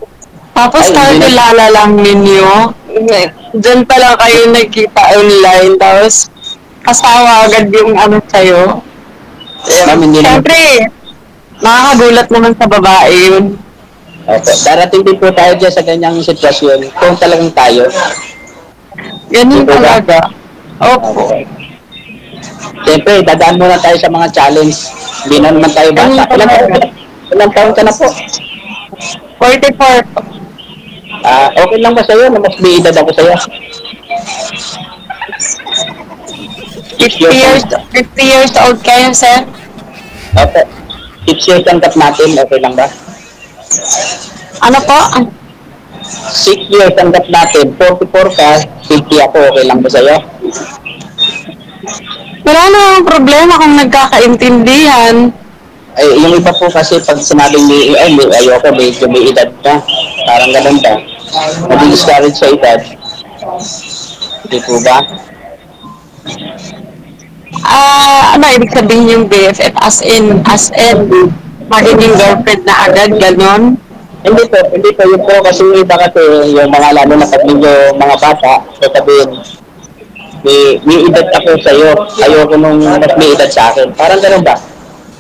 Tapos kakilala lang ninyo. Diyan pa lang kayo nagkita online. Tapos, asawa agad yung sa'yo. Siyempre, Nakakagulat naman sa babae yun. Opo, darating din po tayo dyan sa ganyang sitwasyon kung talagang tayo. Ganun Diba? talaga. Opo. Siyempre, dadaan muna tayo sa mga challenge. Hindi na naman tayo bata. Ilang taon ka na po? 44. Okay lang ba sa'yo na mas may edad ako sa'yo? 50 years old kayo, sir? Opo. 6 years ang gap natin, okay lang ba? Ano po? 6 years ang gap natin, 44 ka, 50 ako, okay lang ba sa'yo? Wala namang problema kung nagkakaintindihan. Ay, yung iba po kasi pag sinabing ayoko, medyo may edad na. Parang ganun ba? Nadi-discourage sa edad. Hindi po ba? Ano ibig sabihin yung BFF? As in, magiging girlfriend na agad, ganon? Hindi po. Yun po kasi yung iba kasi, yung mga lalo na pag medyo mga bata, sasabihin, may edad ako sa'yo. Ayoko nung mas may edad sa akin. Parang ganun ba?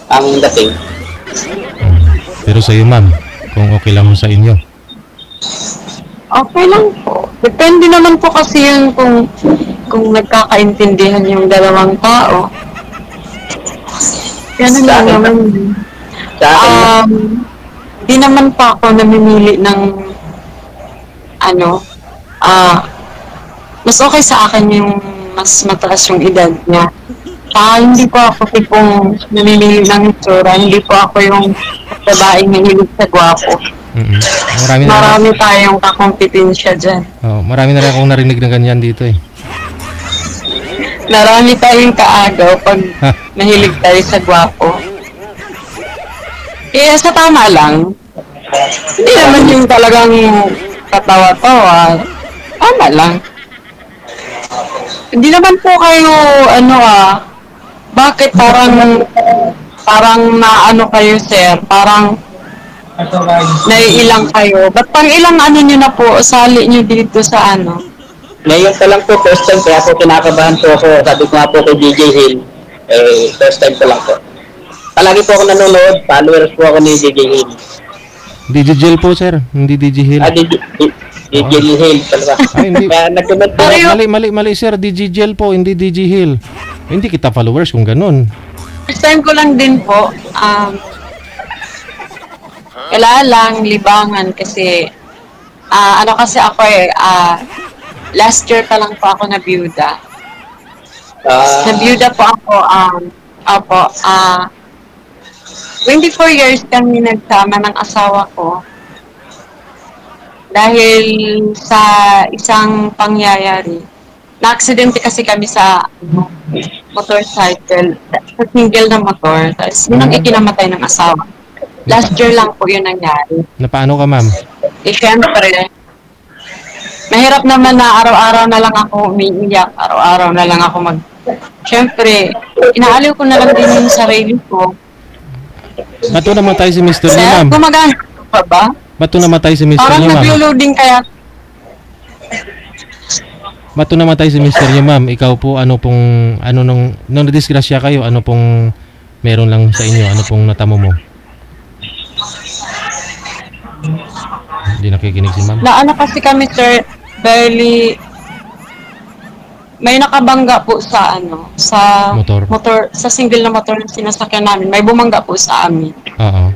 Ang dating. Pero sa iyo, ma'am, kung okay lang sa inyo. Okay lang po. Depende naman po kasi yun kung nagkakaintindihan yung dalawang tao. Ganun lang naman. Sa akin, Di naman pa ako namimili ng mas okay sa akin yung mas mataas yung edad niya. Hindi po ako tipong namimili ng itsura. Hindi po ako yung babaeng nahilig sa gwapo. Marami tayong kakompetensya dyan. Marami na rin akong narinig na ganyan dito eh. Marami tayong kaagaw pag nahilig tayo sa gwapo. Sa tama lang. Hindi naman yung talagang katawa-tawa. Tama lang. Hindi naman po kayo, bakit parang naano kayo, sir? Parang naiilang kayo. Ba't pang ilang nyo na po, sali nyo dito sa ngayon pa lang po, first time, kaya po kinakabahan po ako. Sabi ko nga po kay DJ Hill, first time ko lang po. Palagi po ako nanonood, followers po ako ni DJ Hill. DJ Jill po, sir. Hindi DJ Hill. DJ Hill talaga. Ay, hindi. Kaya nag-comment po. Mali, sir. DJ Jill po, hindi DJ Hill. Hindi kita followers kung ganun. First time ko lang din po, lang libangan kasi, kasi ako last year pa lang po ako nabiyuda. Nabiyuda po ako, 24 years kami nagsama ng asawa ko. Dahil sa isang pangyayari. Na-aksidente kasi kami sa motorcycle, sa single na motor. Tapos yun ang ikinamatay ng asawa. Last year lang po yun nangyari. Na paano ka, ma'am? Siyempre, mahirap naman na araw-araw na lang ako umiiyak. Araw-araw na lang ako Siyempre, inaaliw ko na lang din yung sarili ko. Ba't to namatay si Mr. niyo, Sir, ma'am? gumagana pa ba? Ba't to namatay si Mr. Parang niyo, ma'am? naglo-loading kaya. Ba't to namatay si Mr. niyo, ma'am? Ikaw po, nung nadisgrasya kayo, ano pong meron lang sa inyo? Ano pong natamo mo? Hindi nakikinig si ma'am. Kasi kami, sir, barely may nakabangga po sa sa motor, sa single na motor na sinasakyan namin. May bumangga po sa amin. Oo.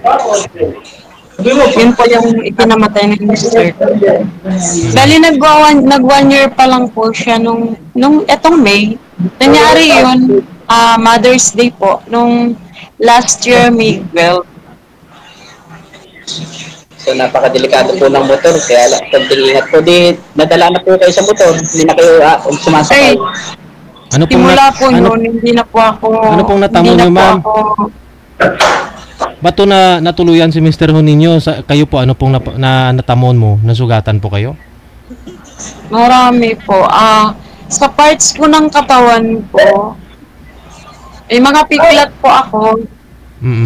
Yun po yung ikinamatay ni Mr. Dali nag 1 year pa lang po siya nung etong May. Nangyari yun, Mother's Day po, nung last year, May 12. So napakadelikado po ng motor, kaya konting ingat po. Nadala na po kayo sa motor, hindi na kayo sumasakay. Ano pong simula po yun, hindi na po ako... Ano pong natamo niyo, ma'am? Ba't to na natuluyan si Mr. Ho ninyo? Kayo po, ano pong natamon mo? Nasugatan po kayo? Marami po. Sa parts po ng katawan ko, may mga piglat po ako.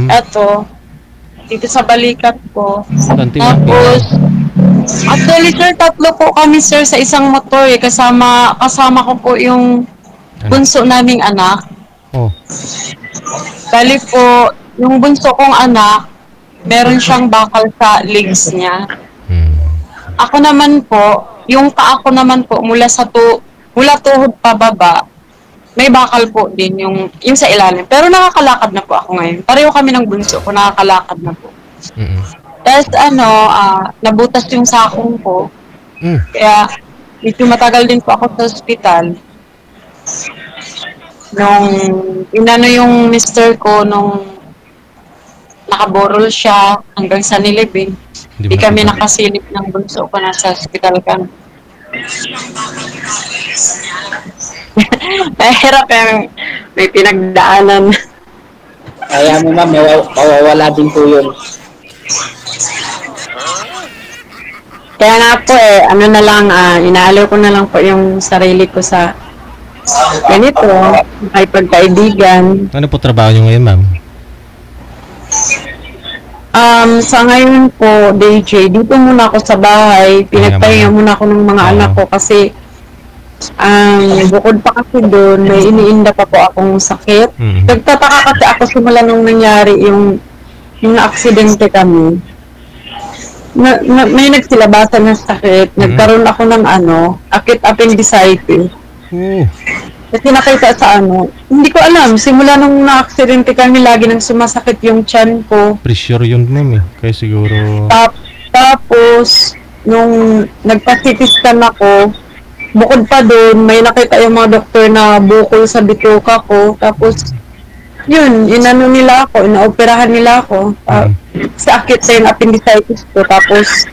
Eto. Dito sa balikat ko. Tapos, actually sir, 3 po kami sir sa isang motor eh. Kasama ko po yung bunso naming anak. Oh. Bali po, yung bunso kong anak, meron siyang bakal sa legs niya. Ako naman po, yung paa ko naman po mula tuhod pababa, may bakal po din yung sa ilalim. Pero nakakalakad na po ako ngayon. Pareho kami ng bunso ko, nakakalakad na po. Tapos nabutas yung sakong ko. Kaya medyo matagal din po ako sa ospital. Nung inano yung mister ko, nung nakaborol siya hanggang sa nilibing. Hindi kami nakasilip ng bunso ko, nasa ospital kami. Mahirap yung may pinagdaanan. Kaya mo ma'am, mawawala din po yun. Kaya nga po ano na lang, inaalaw ko na lang po yung sarili ko sa ganito, may pagkaibigan. Ano po trabaho nyo ngayon, ma'am? Sa ngayon po, DJ, dito muna ako sa bahay. Pinagpahinga muna ako ng mga anak ko kasi bukod pa kasi doon, may iniinda pa po akong sakit. Nagtataka kasi ako simula nung nangyari yung aksidente kami. May nagsilabasan ng sakit. Nagkaroon ako ng acute appendicitis. Kasi nakita sa hindi ko alam, simula nung na-aksidente kami, lagi nang sumasakit yung tiyan ko. Pressure yun, ma'am, kaya siguro... Tapos, nung nagpa-CT scan ako, bukod pa doon, may nakita yung mga doktor na bukol sa bituka ko. Tapos, yun, nila ako, inaoperahan nila ako. Sa acute yung appendicitis ko. Tapos,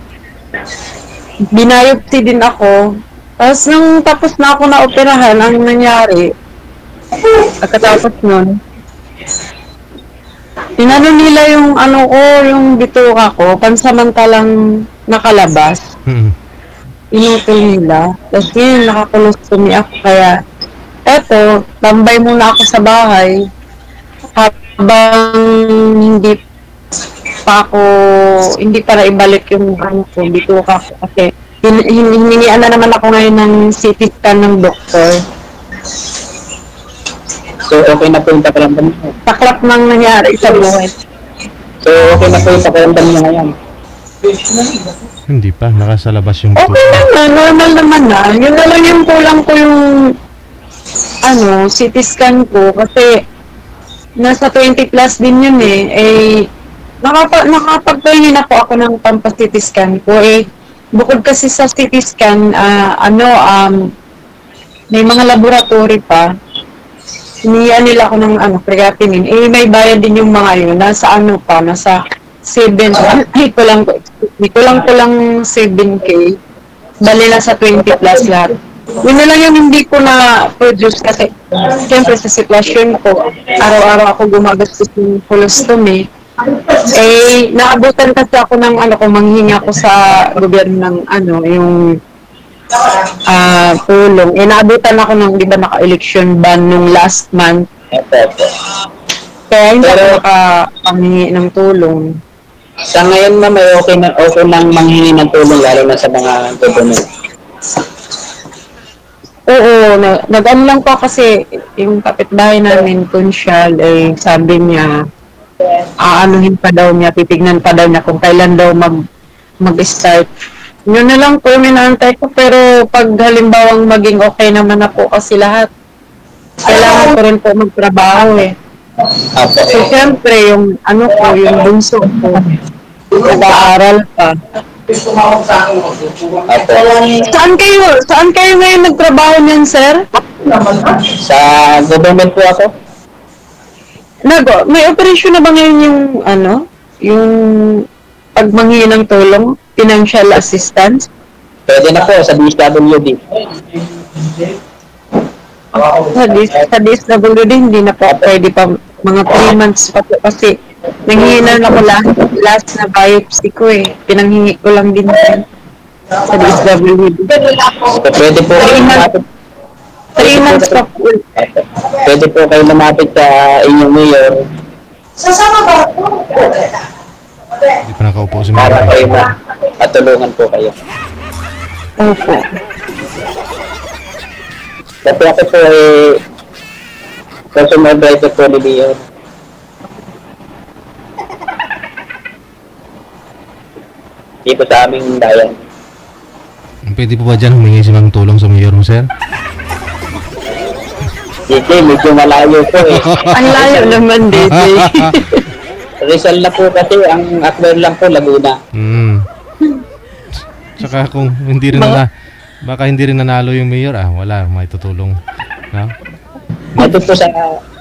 binayopsi din ako. Tapos, nung tapos na ako na-operahan, ang nangyari, pagkatapos nun, inano nila yung yung bituka ko, pansamantalang nakalabas. Inutol nila. Tapos yun, nakakulostomy ako. Kaya, eto, tambay muna ako sa bahay. Habang hindi pa naibalik yung bituka ko. Kasi, hiningian na naman ako ngayon ng CT scan ng doktor. So, okay na po yung pakiramdam mo? Taklap nang nangyari sa buhay. So, okay na po yung pakiramdam niya ngayon? Hindi pa, nakasalabas yung... Okay naman, normal naman na. Yun na lang yung kulang ko yung CT scan ko kasi nasa 20 plus din yun nakapagpahingi na po ako ng pampa-CT scan ko bukod kasi sa CT scan, may mga laboratory pa. Iniyan nila ako ng creatinine. May bayad din yung mga yun. Nasa nasa 7, kulang 7K. Bali na sa 20 plus lahat. Yun na lang yung hindi ko na-produce kasi siyempre sa sitwasyon ko, araw-araw ako gumagastos ng colostomy. Naabutan kasi ako ng manghingi ako sa gobyerno ng yung tulong. Naabutan ako ng, di ba, naka-election ban nung last month. Kaya hindi ako nakapanghingi ng tulong. Sa ngayon na may okay lang manghingi ng tulong lalo na sa mga government. Oo, nag-ano lang po kasi yung kapitbahay namin, Kunsyal, sabi niya, aanuhin pa daw niya, titignan pa daw niya kung kailan daw mag-start. Yun na lang po minaantay ko, pero pag halimbawang maging okay naman na po kasi lahat, kailangan ko rin po magtrabaho So, siyempre, yung yung bunso ko, nag-aaral pa. Saan kayo ngayon nagtrabaho niyan, sir? Sa government po ako. May operasyon na ba ngayon yung pagmanghingi ng tulong, financial assistance? Pwede na po sa DSWD. Sa DSWD, hindi na po pwede pa, mga 3 months pa po kasi nanghihinan ako last na biopsy ko pinanghingi ko lang din sa DSWD. Pwede po 3 months pa po. Pwede po kayo lumapit sa inyong mayor. Sasama ba ako? Hindi pa nakaupo si Para Mary. kayo matulungan po kayo. Opo. Kasi ako po, consumer driver po ni Mayor. dito sa aming bayan. Pwede po ba dyan humingi siya ng tulong sa mayor mo, sir? DJ, medyo malayo po eh. Ang layo naman, DJ. Rizal na po kasi, ang acquire lang po, Laguna. Tsaka kung hindi rin baka hindi rin nanalo yung mayor, wala, may tutulong. No? Ito po sa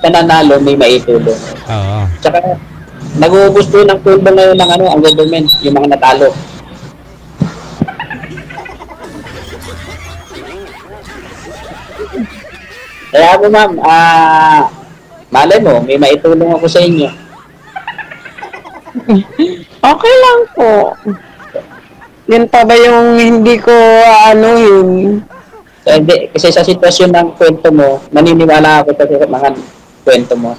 nanalo, may maitulong. Oo. Tsaka, nag-uubos po ng tulong ngayon ng ang government, yung mga natalo. Kaya ako ma'am, malay mo, may maitulong ako sa inyo. Okay lang po. Yun pa ba yung hindi ko yun? Kasi sa sitwasyon ng kwento mo, naniniwala ako sa mga kwento mo.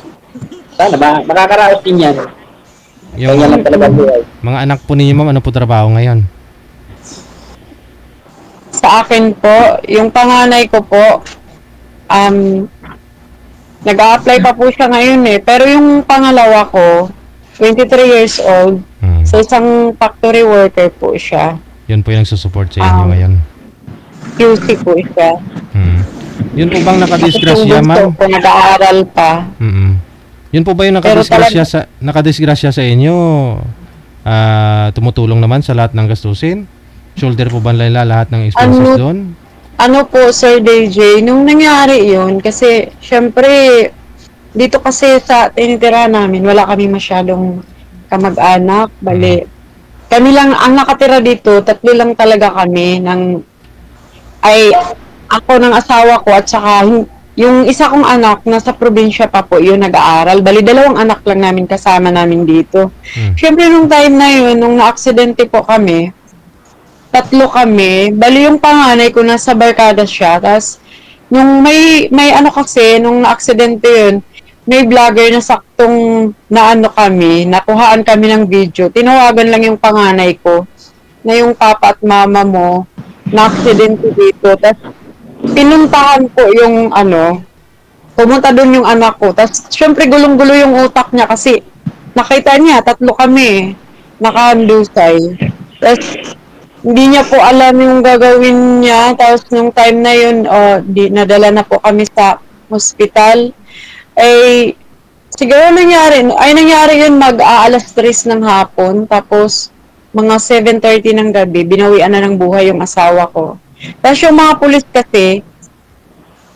Sana makakaraos din yan. Yung Kaya lang talaga buhay. mga anak po ninyo, ma'am, ano po trabaho ngayon? Sa akin po, yung panganay ko po, nag-a-apply pa po siya ngayon eh. Pero yung pangalawa ko, 23 years old, sa isang factory worker po siya. Yun po yung nagsusupport sa inyo ngayon. QC po siya. Yun po bang nakadisgrasya, ma'am? Po, nag-aaral pa. Yun po ba yung nakadisgrasya sa inyo? Tumutulong naman sa lahat ng gastusin? Shoulder po ba nila lahat ng expenses doon? Ano po, Sir DJ, nung nangyari yun, kasi syempre, dito kasi sa tinitira namin, wala kami masyadong kamag-anak, bali. Kami lang, ang nakatira dito, 3 lang talaga kami, ako ng asawa ko, at saka yung isa kong anak, nasa probinsya pa po, yun nag-aaral. Bali, 2 anak lang namin kasama namin dito. Syempre, nung time na yun, nung na-aksidente po kami, 3 kami, bali yung panganay ko nasa barkada siya, tapos nung may kasi, nung na-aksidente yun, may vlogger na saktong kami, nakuhaan kami ng video, tinawagan lang yung panganay ko, na yung papa at mama mo, na-aksidente dito, tapos pinuntahan po yung pumunta doon yung anak ko, tapos syempre gulong-gulo yung utak niya kasi nakita niya, 3 kami, nakahandusay, tapos hindi niya po alam yung gagawin niya. Tapos nung time na yun, nadala na po kami sa hospital. Siguro nangyari yun mag-aalas 3 ng hapon. Tapos mga 7:30 ng gabi, binawian na ng buhay yung asawa ko. Tapos yung mga pulis kasi,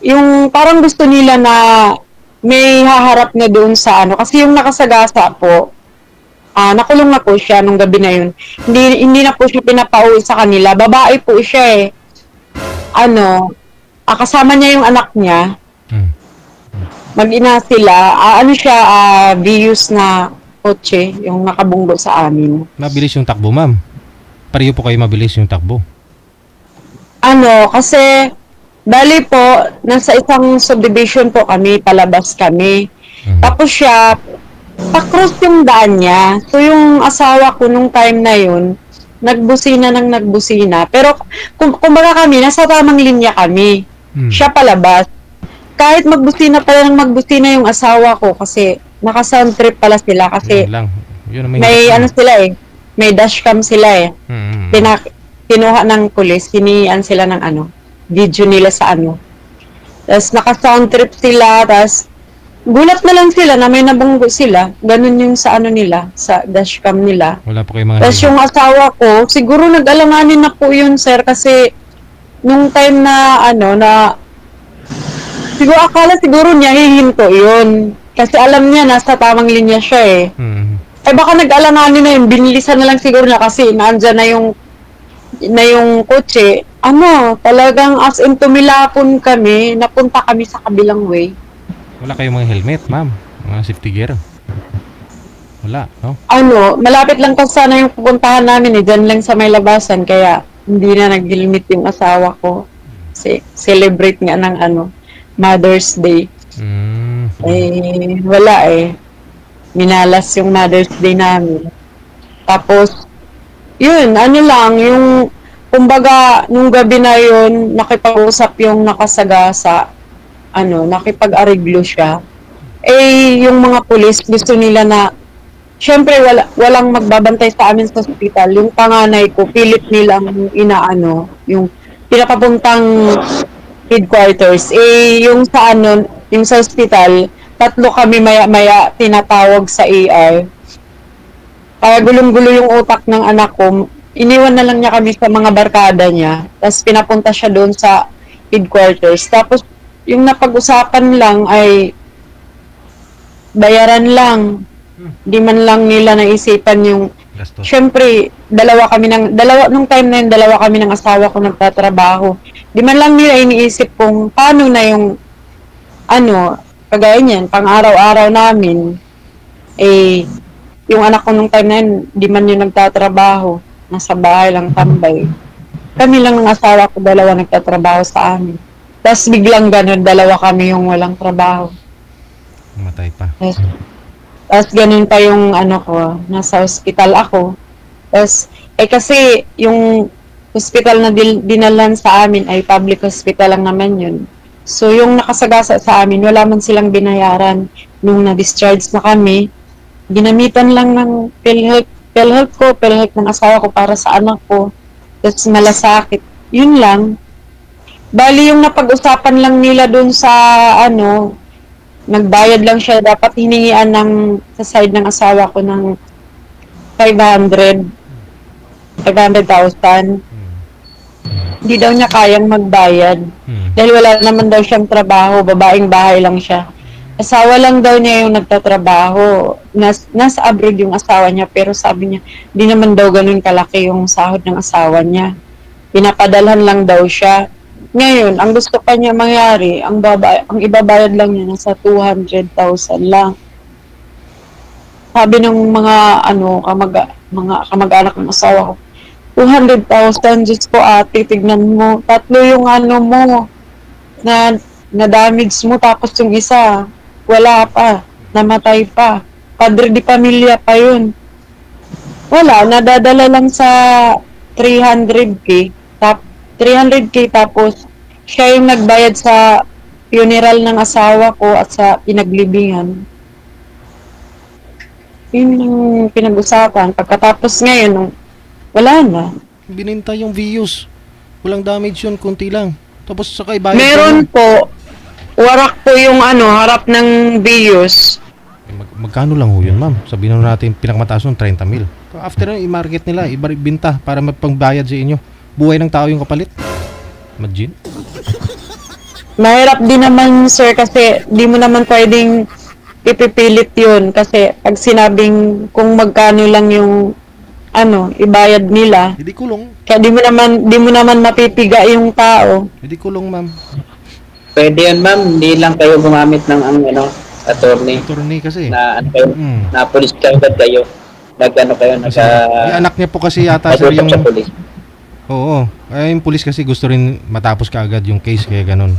yung parang gusto nila na may haharap na doon sa kasi yung nakasagasa po, nakulong na po siya nung gabi na yun. Hindi na po siya pinapauwi sa kanila. Babae po siya eh. Kasama niya yung anak niya. Mag-ina sila. Vius na kotse, yung nakabunggo sa amin. Mabilis yung takbo, ma'am. Pareho po kayo mabilis yung takbo. Kasi bali po, nasa isang subdivision po kami, palabas kami. Tapos siya, pa-cross yung daan niya. So, yung asawa ko nung time na yun, nagbusina. Pero, kumbaga kami, nasa tamang linya kami. Siya palabas. Kahit magbusina yung asawa ko kasi naka-sound trip pala sila kasi may dashcam sila eh. Kinuha ng pulis, hinihian sila ng video nila sa Tapos, naka-sound trip sila, tapos gulat na lang sila na may nabunggo sila. Ganun yung sa nila, sa dashcam nila. Wala po kayo mga... Tapos yung asawa ko, siguro nag-alanganin na po yun, sir, kasi nung time na siguro niya hihinto yun. Kasi alam niya, nasa tamang linya siya eh. Baka nag-alanganin na yun, binilisan na lang siguro niya kasi naandyan na yung kotse. Talagang as in tumilapon kami, napunta kami sa kabilang way. Wala kayong mga helmet, ma'am? Mga safety gear? Wala, no? Malapit lang kasi sana yung pupuntahan namin dyan lang sa may labasan, kaya hindi na nag-helmet yung asawa ko. Kasi celebrate nga ng Mother's Day. Wala eh. Minalas yung Mother's Day namin. Tapos, yun, yung kumbaga, nung gabi na yun, nakipag-usap yung nakasagasa, nakipag-ariglo siya. Yung mga pulis gusto nila na syempre walang magbabantay sa amin sa ospital. Yung panganay ko, pilit nilang inaano, yung pinapapuntang headquarters. Yung sa yung sa ospital, 3 kami maya-maya tinatawag sa ER. Kaya gulong-gulo yung utak ng anak ko. Iniwan na lang niya kami sa mga barkada niya. Tapos pinapunta siya doon sa headquarters. Tapos yung napag-usapan lang ay bayaran lang. Di man lang nila naisipan yung Gastos. syempre, nung time na yun, dalawa kami ng asawa ko nagtatrabaho. Di man lang nila iniisip kung paano na yung kagaya niyan, pang araw-araw namin, yung anak ko nung time na yun, di man yun nagtatrabaho. Nasa bahay lang tambay. Kami lang ng asawa ko, dalawa nagtatrabaho sa amin. Tapos biglang ganun, dalawa kami yung walang trabaho. Matay pa. Tapos ganun pa yung ko, nasa ospital ako. Tapos, kasi yung hospital na dinalan sa amin ay public hospital lang naman yun. So yung nakasagasa sa amin, wala man silang binayaran. Nung na-discharge na kami, ginamitan lang ng PhilHealth ng asawa ko para sa anak ko. Tapos malasakit. Yun lang. Bali yung napag-usapan lang nila dun sa nagbayad lang siya. Dapat hiningian sa side ng asawa ko ng 500,000. Hindi daw niya kayang magbayad. Dahil wala naman daw siyang trabaho. Babaeng bahay lang siya. Asawa lang daw niya yung nagtatrabaho. Nasa abroad yung asawa niya, pero sabi niya, di naman daw ganun kalaki yung sahod ng asawa niya. Pinapadalhan lang daw siya. Ngayon, ang gusto pa niya mangyari, ang ibabayad lang niya nasa 200,000 lang. Sabi ng mga kamag-anak ng asawa ko, 200,000, Diyos ko ate, tignan mo. 3 yung mo na damage mo, tapos yung isa, wala pa, namatay pa. Padre di pamilya pa yun. Wala, nadadala lang sa 300K. 300K tapos siya yung nagbayad sa funeral ng asawa ko at sa pinaglibingan. Yun yung pinag-usapan. Pagkatapos ngayon, wala na. Bininta yung views. Walang damage yun, kunti lang. Tapos saka ibayad Meron ka po, warak po yung harap ng bios. Magkano lang ho yun, ma'am? Sabihin natin, pinakamataas nun, 30,000. After nun, i-market nila, ibinta para magpangbayad sa inyo. Buhay ng tao yung kapalit. Imagine. Mahirap din naman, sir, kasi di mo naman pwedeng ipipilit yun. Kasi pag sinabing kung magkano lang yung ibayad nila, Hindi kulong. kaya di mo naman mapipiga yung tao. Hindi kulong, ma'am. Pwede yun, ma'am. Hindi lang kayo gumamit ng attorney Attorney kasi. na na police kagad kayo. Kasi, may anak niya po kasi yata sir yung... sa police. Oo. Ay, yung police kasi gusto rin matapos kaagad yung case, kaya ganun.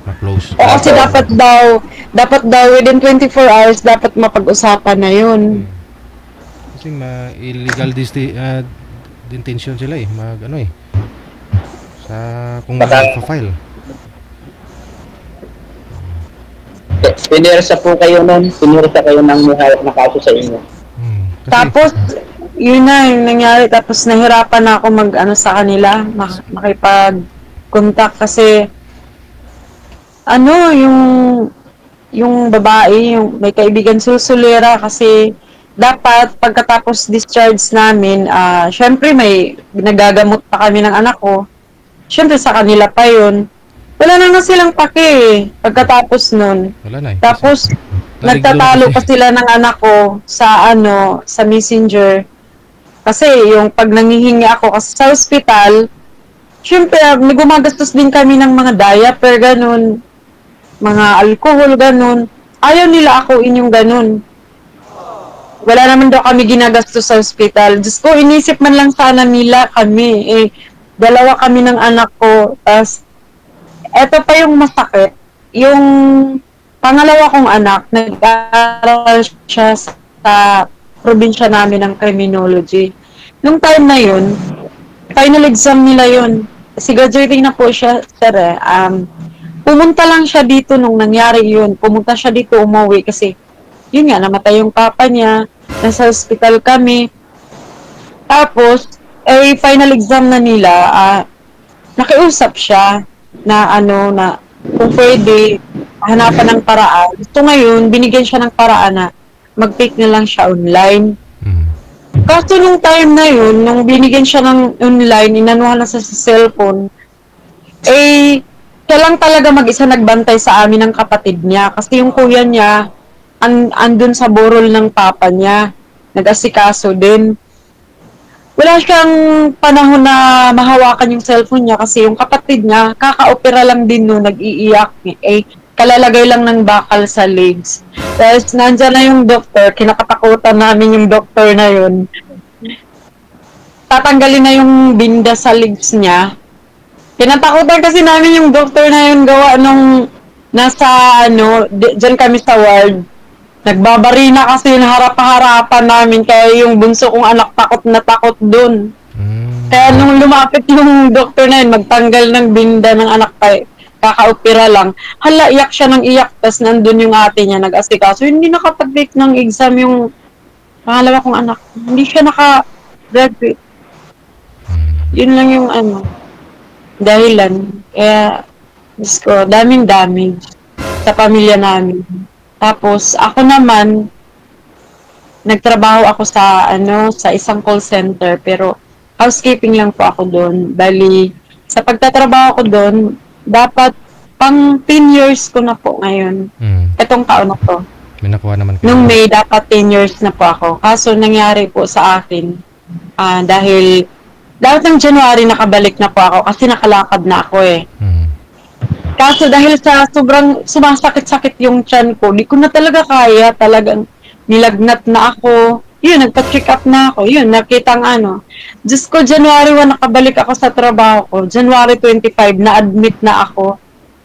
Ma-close. O kasi dapat daw within 24 hours dapat mapag-usapan na yun. Kasi illegal detention sila sa kung mag-file. Pinirsa po kayo nun. Pinirsa kayo ng may hawak na kaso sa inyo. Kasi, Tapos yun na yung nangyari. Tapos nahirapan na ako sa kanila, makipag-contact kasi yung babae, yung may kaibigan susulera kasi dapat pagkatapos discharge namin, syempre may nagagamot pa kami ng anak ko. Syempre sa kanila pa yun. Wala na silang pake pagkatapos nun. wala na eh. Tapos, nagtatalo pa sila ng anak ko sa sa messenger. Kasi yung pag nangihingi ako kasi sa ospital, syempre may gumagastos din kami ng mga diaper, ganun. Mga alcohol, ganun. Ayaw nila ako inyong ganun. Wala naman daw kami ginagastos sa ospital. Diyos ko, inisip man lang sana nila kami. Dalawa kami ng anak ko. Tapos, eto pa yung masakit. Yung pangalawa kong anak, nag-aaral siya sa probinsya namin ng criminology. Nung time na yun, final exam nila yun. Kasi graduating na po siya, sir. Pumunta lang siya dito nung nangyari yun. Pumunta siya dito, umuwi kasi yun nga, namatay yung papa niya, nasa hospital kami. Tapos, final exam na nila, nakiusap siya na na kung pwede, hanapan ng paraan. So ngayon, binigyan siya ng paraan na mag-take na lang siya online. Kaso nung time na yun, nung binigyan siya ng online, inanuhan na sa cellphone, siya lang talaga mag-isa nagbantay sa amin ng kapatid niya. Kasi yung kuya niya, andun sa burol ng papa niya. Nag-asikaso din. Wala siyang panahon na mahawakan yung cellphone niya kasi yung kapatid niya, kaka-opera lang din no, nag-iiyak. Kalalagay lang ng bakal sa legs. Tapos nandyan na yung doktor, kinakatakutan namin yung doktor na yun. Tatanggalin na yung binda sa legs niya. Kinatakutan kasi namin yung doktor na yun gawa nung nasa dyan kami sa ward. Nagbabarina kasi yung harap-harapan namin kaya yung bunso kong anak takot na takot dun. Kaya nung lumapit yung doktor na yun, magtanggal ng binda ng anak kay kaka-opera lang. Hala, iyak siya ng iyak. Tapos nandun yung ate niya, nag-asikaso. Hindi nakapag-take ng exam yung pangalawa kong anak. Hindi siya naka-graduate. Yun lang yung dahilan. Kaya, Diyos ko, daming damage sa pamilya namin. Tapos, ako naman, nagtrabaho ako sa isang call center, pero housekeeping lang po ako doon. Bali, sa pagtatrabaho ko doon, dapat pang 10 years ko na po ngayon. Itong taon na to. May nakuha naman kayo. Nung May, dapat 10 years na po ako. Kaso nangyari po sa akin, dahil dapat ng January nakabalik na po ako kasi nakalakad na ako eh. Kaso dahil sa sobrang sumasakit-sakit yung tiyan ko, di ko na talaga kaya, talagang nilagnat na ako. Yun, nagpa-check up na ako. Yun, nakitang Diyos ko, January 1 nakabalik ako sa trabaho ko. January 25 na-admit na ako.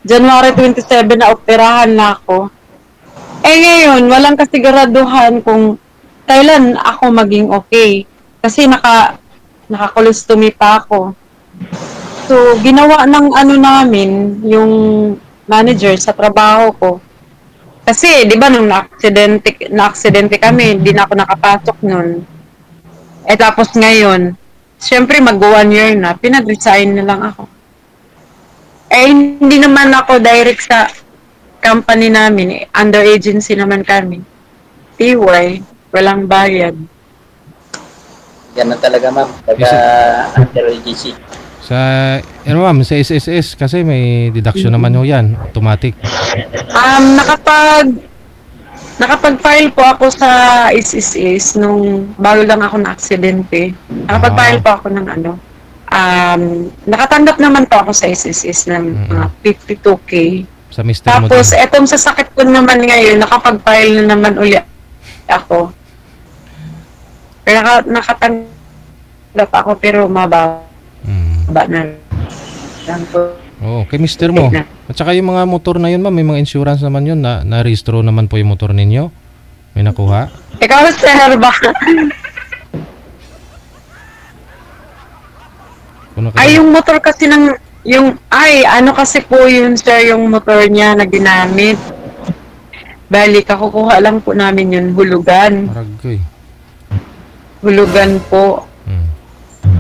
January 27 na operahan na ako. Ngayon, walang kasiguraduhan kung kailan ako maging okay. Kasi naka-colostomy pa ako. So, ginawa ng namin, yung manager sa trabaho ko. Kasi, di ba, nung na-aksidente kami, hindi na ako nakapasok nun. Tapos ngayon, syempre, mag-1 year na, pinag-resign na lang ako. Hindi naman ako direct sa company namin, under agency naman kami. TY, walang bayad. Yan na talaga, ma'am. Under agency. Ma'am, sa SSS kasi may deduction naman ho yan, automatic. Nakapag-file po ako sa SSS nung bago lang ako na-aksidente. Nakapag-file po ako ng nakatanggap naman po ako sa SSS ng mga 52K. Sa mister mo. Tapos, etong sa sakit ko naman ngayon, nakapag-file na naman uli ako. Pero nakatanggap ako pero mababa na lang po. Kay mister mo. At saka yung mga motor na yun, ma'am, may mga insurance naman yun, na-rehistro naman po yung motor ninyo. May nakuha. Ikaw, sir, ba? Yung motor kasi kasi po yun, sir, yung motor niya na ginamit. Bali, kakukuha lang po namin yun, hulugan. Maragay. Hulugan po.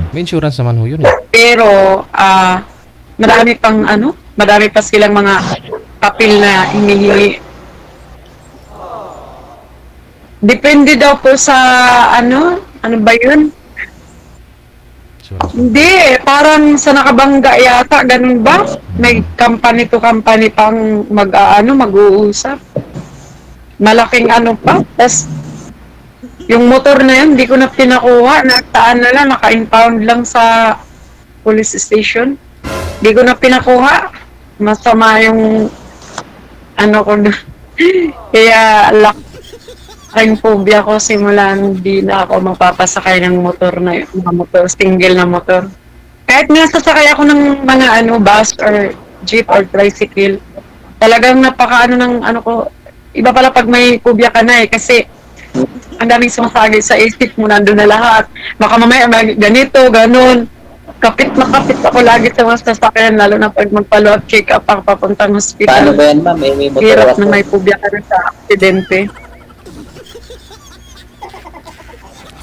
May insurance naman ho yun eh. Pero, marami pa silang mga papel na hinihingi. Depende daw po sa, ano ba yun? Hindi, parang sa nakabangga yata, ganun ba? May company to company pang mag-uusap. Malaking pa. Tapos, yung motor na yun, hindi ko na pinakuha. Nataan na lang, naka-impound lang sa police station. Hindi ko na pinakuha. Masama yung ko na. Kaya, laking phobia ko simula hindi na ako mapapasakay ng motor na yun. Motor, single na motor. Kahit nga sasakay ako ng mga bus or jeep or tricycle, talagang ko, iba pala pag may phobia ka na kasi ang daming sumasagay sa isip mo, nandun na lahat. Baka mamaya ganito, ganun. Kapit ako lagi sa mga sasakyan, lalo na pag mag-follow up check-up ang papuntang hospital. Paano ba yan, ma'am? May motor hirap ako. na may phobia ka na sa aksidente.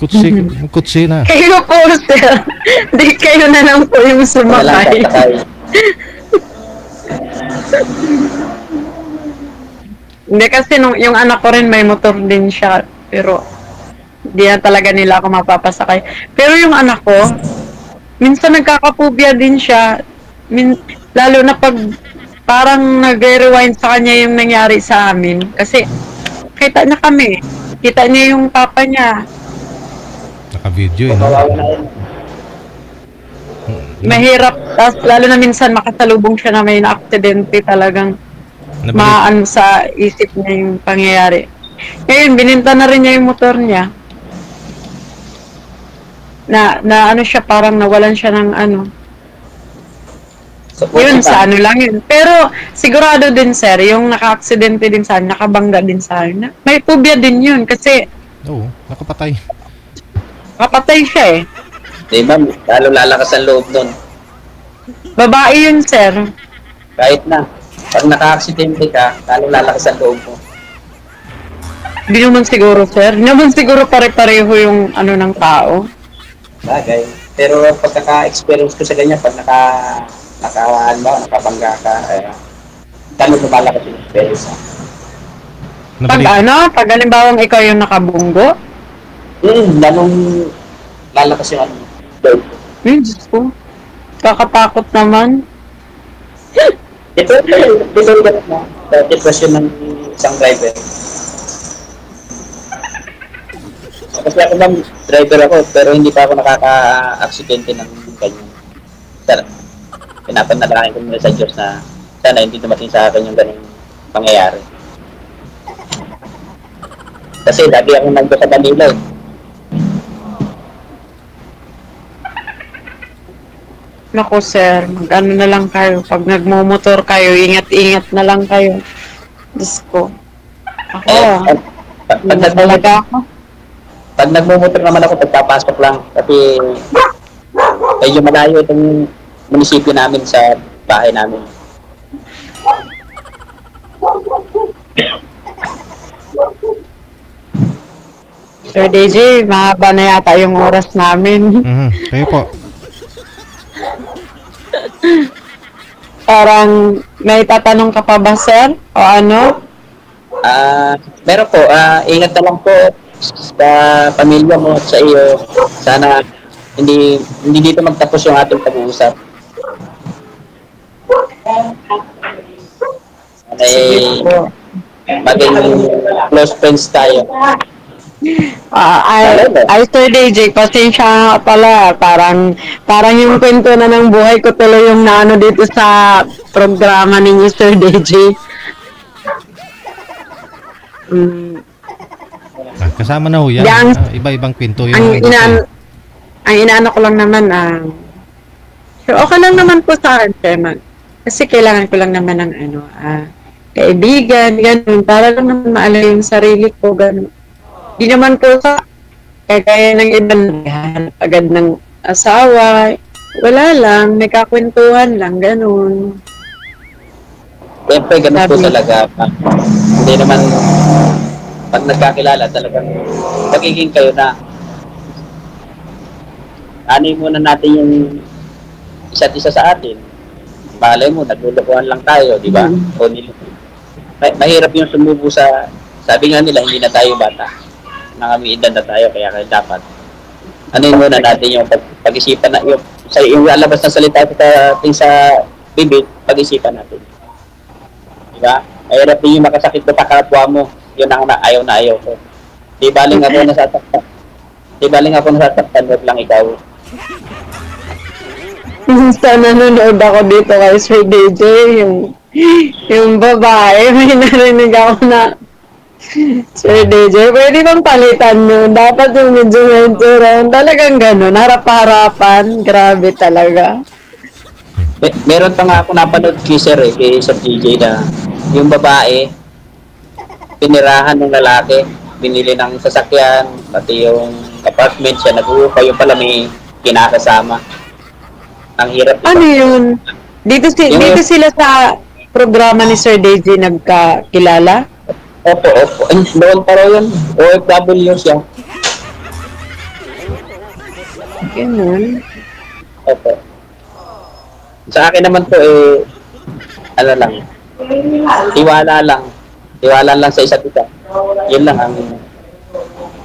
Kutsi na. Kayo po, sir. Di kayo na lang po yung Wala lang sumakay. sasakay. Hindi kasi yung anak ko rin may motor din siya. Pero di na talaga nila ako mapapasakay. Pero yung anak ko, minsan nagkakapubya din siya. Lalo na pag parang nag-rewind sa kanya yung nangyari sa amin. Kasi kita niya kami. Kita niya yung papa niya. Naka-video eh, no? Kawawa na yun. Mahirap. Tapos lalo na minsan makasalubong siya na may na-aksidente talagang Nabili- maano sa isip niya yung pangyayari. Ngayon, bininta na rin niya yung motor niya. Na ano siya, parang nawalan siya ng ano. So, Yun, buti pa. sa ano lang yun. Pero, sigurado din, sir, yung naka-aksidente din sa akin, nakabangga din sa akin. May phobia din yun, kasi Oo, nakapatay. kapatay siya eh. Di ba, lalo lalakas ang loob nun. Babae yun, sir. Kahit na, pag naka-aksidente ka, lalo lalakas ang loob mo. Hindi naman siguro, sir. Hindi naman siguro pare-pareho yung ano ng tao. Bagay. Pero pagkaka-experience ko sa ganyan, pag nakabangga ka, kano lumalakas yung experience. Pag pag halimbawang ikaw yung nakabunggo, Lalong lalakas yung ano. loob. Diyos ko. Kakatakot naman. Ito yung ganun na. Depression ng isang driver. Kasi ako bang driver ako, pero hindi pa ako nakaka-aksidente ng ganyan. Sana, pinapanalangin ko muna sa Diyos na sana hindi dumating sa akin yung ganung pangyayari. Kasi lagi ako nandun sa Manila eh. Naku, sir. Mag-ano na lang kayo. Pag nagmumotor kayo, ingat-ingat na lang kayo. Diyos ko. Ako, Pag talaga ako. Pag nagmumotor naman ako, pagpapasok lang. Kasi medyo malayo itong munisipyo namin sa bahay namin. Sir DJ, mahaba na yata yung oras namin. Kayo po. Parang may tatanong ka pa ba, sir? O ano? Meron po, ingat na lang po sa pamilya mo at sa iyo. Sana hindi dito magtapos yung ating pag-uusap. Sana maging close friends tayo. Ay, Sir DJ, pasensya nga pala. Parang yung kwento na ng buhay ko tuloy yung naano dito sa programa ninyo, Sir DJ. Kasama na ho yan. Yang- Iba-ibang kwento Ang yung... inaano ko lang naman, so okay lang naman po sa akin, Chairman. Kasi kailangan ko lang naman ng kaibigan, ganun. Para lang naman maalala yung sarili ko, ganun. Di naman po sa kagaya ng ibang naghahanap agad ng asawa. Wala lang, may kakwentuhan lang, ganun. Siyempre, ganun po Sabi- talaga. Hindi naman, pag nagkakilala, talagang magiging kayo na. Anin muna natin yung isa't isa sa atin. Malay mo, naglulukuhan lang tayo, di ba? O mahirap yung sumubo sa, sabi nga nila, hindi na tayo bata. Nakamiidad na tayo, kaya dapat. Anin muna natin yung pag-isipan na, yung lalabas ng salita sa ating sa bibig, pag-isipan natin. Diba? Mahirap din yung makasakit na kapwa mo. Yun ang ayaw na ayaw ko. Di baling ako nasasaktan. Di baling ako nasasaktan, wag lang ikaw. Sa nanonood ako dito kay Sir DJ, yung babae, may narinig ako na, Sir DJ, pwede bang palitan mo? Dapat yung medyo talagang gano'n, harap-harapan, grabe talaga. Meron pa nga ako napanood kay Sir DJ na yung babae, pinirahan ng lalaki, binili ng sasakyan, pati yung apartment siya, nag-uupa yung pala may kinakasama. Ang hirap. Ano yun? Dito sila sa programa ni Sir DJ nagkakilala? Opo. Ay, noon pa raw yun. OFW siya. Ganun. Opo. Sa akin naman po ano lang, tiwala lang. Tiwala lang sa isa't isa. Yun lang ang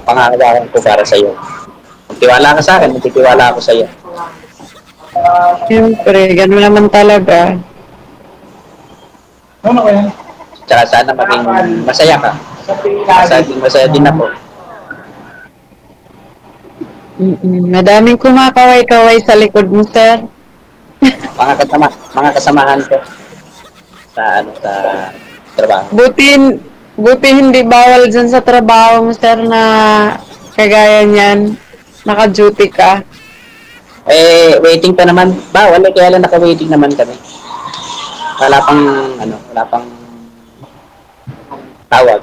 pangangalakan ko para sa iyo. Kung tiwala ka sa akin, magtitiwala ako sa iyo. Siyempre, ganun naman talaga. Tsaka sana maging masaya ka. Masaya din ako. Madaming kumakaway-kaway sa likod mo, sir. Mga kasamahan ko sa sa trabaho. Buti hindi bawal dyan sa trabaho mo, sir, na kagaya niyan. Naka-duty ka. Waiting pa naman. Bawal kaya lang naka-waiting naman kami. Wala pang tawag.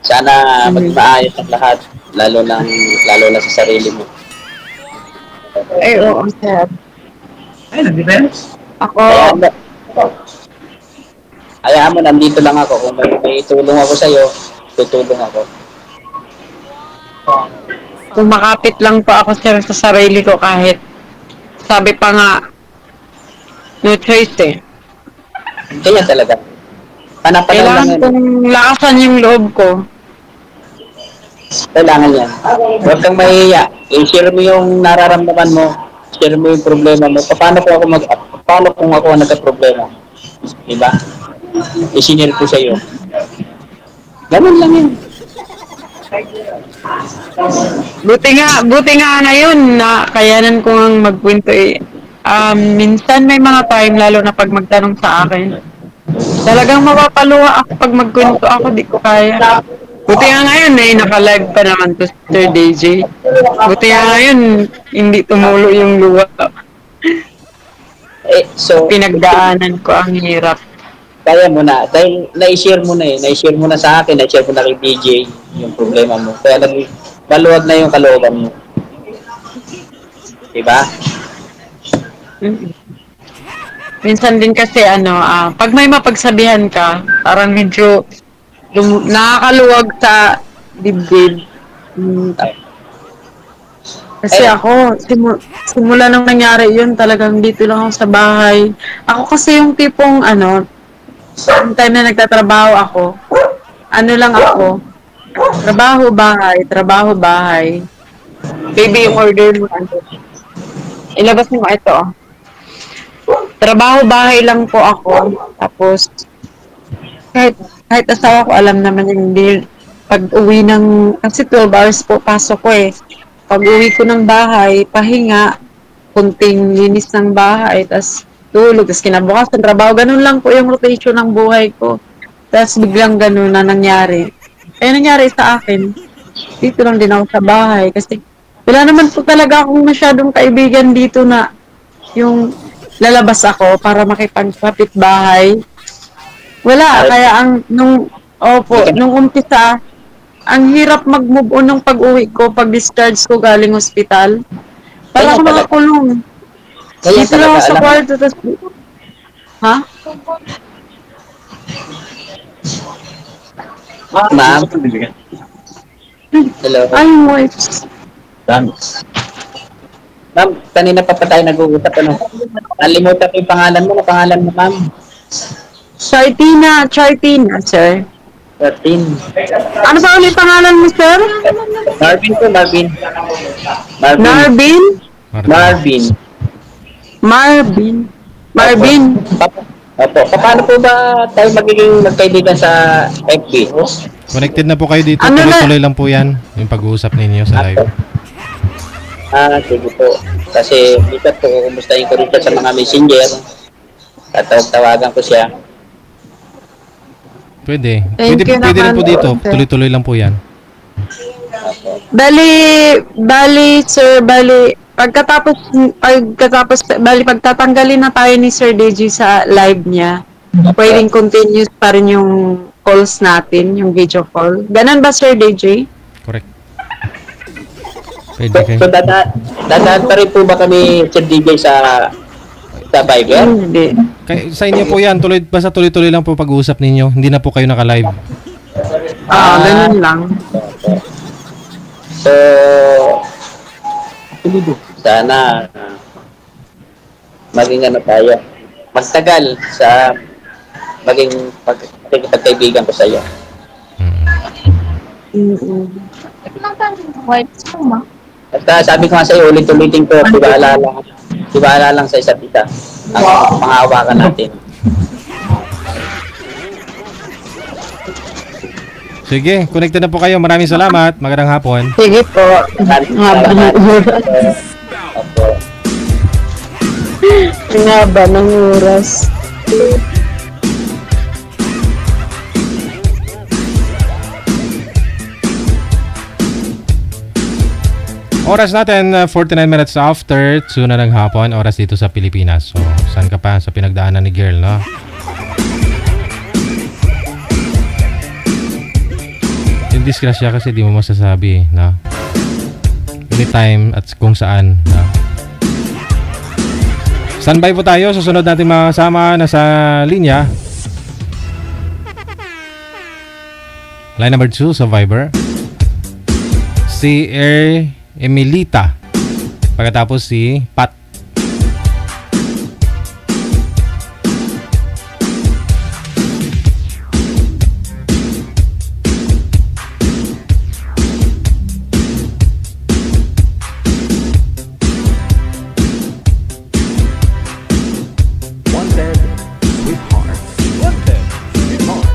Sana maging maayos ang lahat, lalo na sa sarili mo. Ay, oo, sir. Ako, Hayaan mo, nandito lang ako. Kung may tulong ako sa'yo, tutulong ako. kumakapit lang po ako, sir, sa sarili ko kahit sabi pa nga, no choice eh. Kaya talaga. Panapanaw lang Kailangan yan. kong lakasan yung loob ko. Kailangan yan. Huwag kang mahihiya. I-share mo yung nararamdaman mo. Share mo yung problema mo. Paano kung ako nagka-problema? Diba? I-share ko sa'yo. Ganun lang yun. Buti nga ngayon na kayanan ko ang magkwento eh. Minsan may mga time, lalo na pag magtanong sa akin, talagang mapapaluha ako pag magkwento ako, di ko kaya. Buti nga ngayon naka-live pa naman to Sir DJ. Buti nga ngayon, hindi tumulo yung luha. So, Pinagdaanan ko ang hirap. kaya mo na. Dahil na-share mo na na-share mo na sa akin, na-share mo na kay DJ yung problema mo. Kaya maluwag na yung kalooban mo. Diba? Minsan din kasi pag may mapagsabihan ka, parang medyo nakakaluwag sa dibdib. Kasi ako, simula nung nangyari yun, talagang dito lang ako sa bahay. Ako kasi yung tipong yung time na nagtatrabaho ako, lang ako, trabaho, bahay. Baby, yung order mo, ilabas mo ito, Trabaho, bahay lang po ako. Tapos, kahit asawa ko, alam naman yung pag uwi kasi 12 hours po pasok ko eh. Pag uwi ko ng bahay, pahinga, kunting linis ng bahay, tas tulog, tas kinabukasan, trabaho. Ganun lang po yung rotation ng buhay ko. Tas biglang ganun na nangyari. Kaya nangyari sa akin, dito lang din ako sa bahay. Kasi wala naman po talaga akong masyadong kaibigan dito na yung lalabas ako para makipagkapit bahay. Wala, kaya nung umpisa, ang hirap mag-move on ng pag-uwi ko, pag-discharge ko galing hospital. Para ako makakulong. Dito lang ako sa kwarto, tapos... Ha? Ma'am? Hello? Ay, moist. Ma'am, kanina pa tayo nag-uusap. Nalimutan ko yung pangalan mo. Ano pangalan mo, ma'am? Chartina, sir. 13. Ano pa ulit pangalan mo, sir? Marvin po, Marvin. Opo. Paano po ba tayo magiging magkaibigan sa FB? Connected na po kayo dito. Tuloy-tuloy lang po yan. Yung pag-uusap ninyo sa live. Sige po. Kasi dito po, kumustahin ko rin siya sa mga messenger. Tatawag-tawagan ko siya. Pwede. Thank you Pwede rin po naman, dito. sir. Tuloy-tuloy lang po yan. Pagtatanggalin na tayo ni Sir DJ sa live niya, pwedeng continuous pa rin yung calls natin, yung video call. Ganun ba, Sir DJ? Correct. Pwede kayo. So dadaan pa rin po ba kami sa DJ sa Viber? Hindi. Sa inyo po yan. Tuloy-tuloy lang po pag-uusap ninyo. Hindi na po kayo naka-live. Ganun lang. So, sana maging ano tayo, magtagal sa maging pagkaibigan ko sa iyo. At sabi ko nga sa iyo, ulit-ulitin ko, tiwala lang sa isa't isa. Ang panghawakan natin. Sige, connected na po kayo. Maraming salamat. Magandang hapon. Sige po. Haba ng oras. Opo. Haba ng oras. Oras natin, 49 minutes after 2 na ng hapon. Oras dito sa Pilipinas. So, saan ka pa sa pinagdaanan ni girl, no? Yung disgrasya kasi di mo masasabi, no? Anytime at kung saan, no? Standby po tayo. Susunod natin makasama na sa linya. Line number 2 sa Viber. Si Emilita. Pagkatapos si Pat. Wanted, sweetheart. Wanted, sweetheart.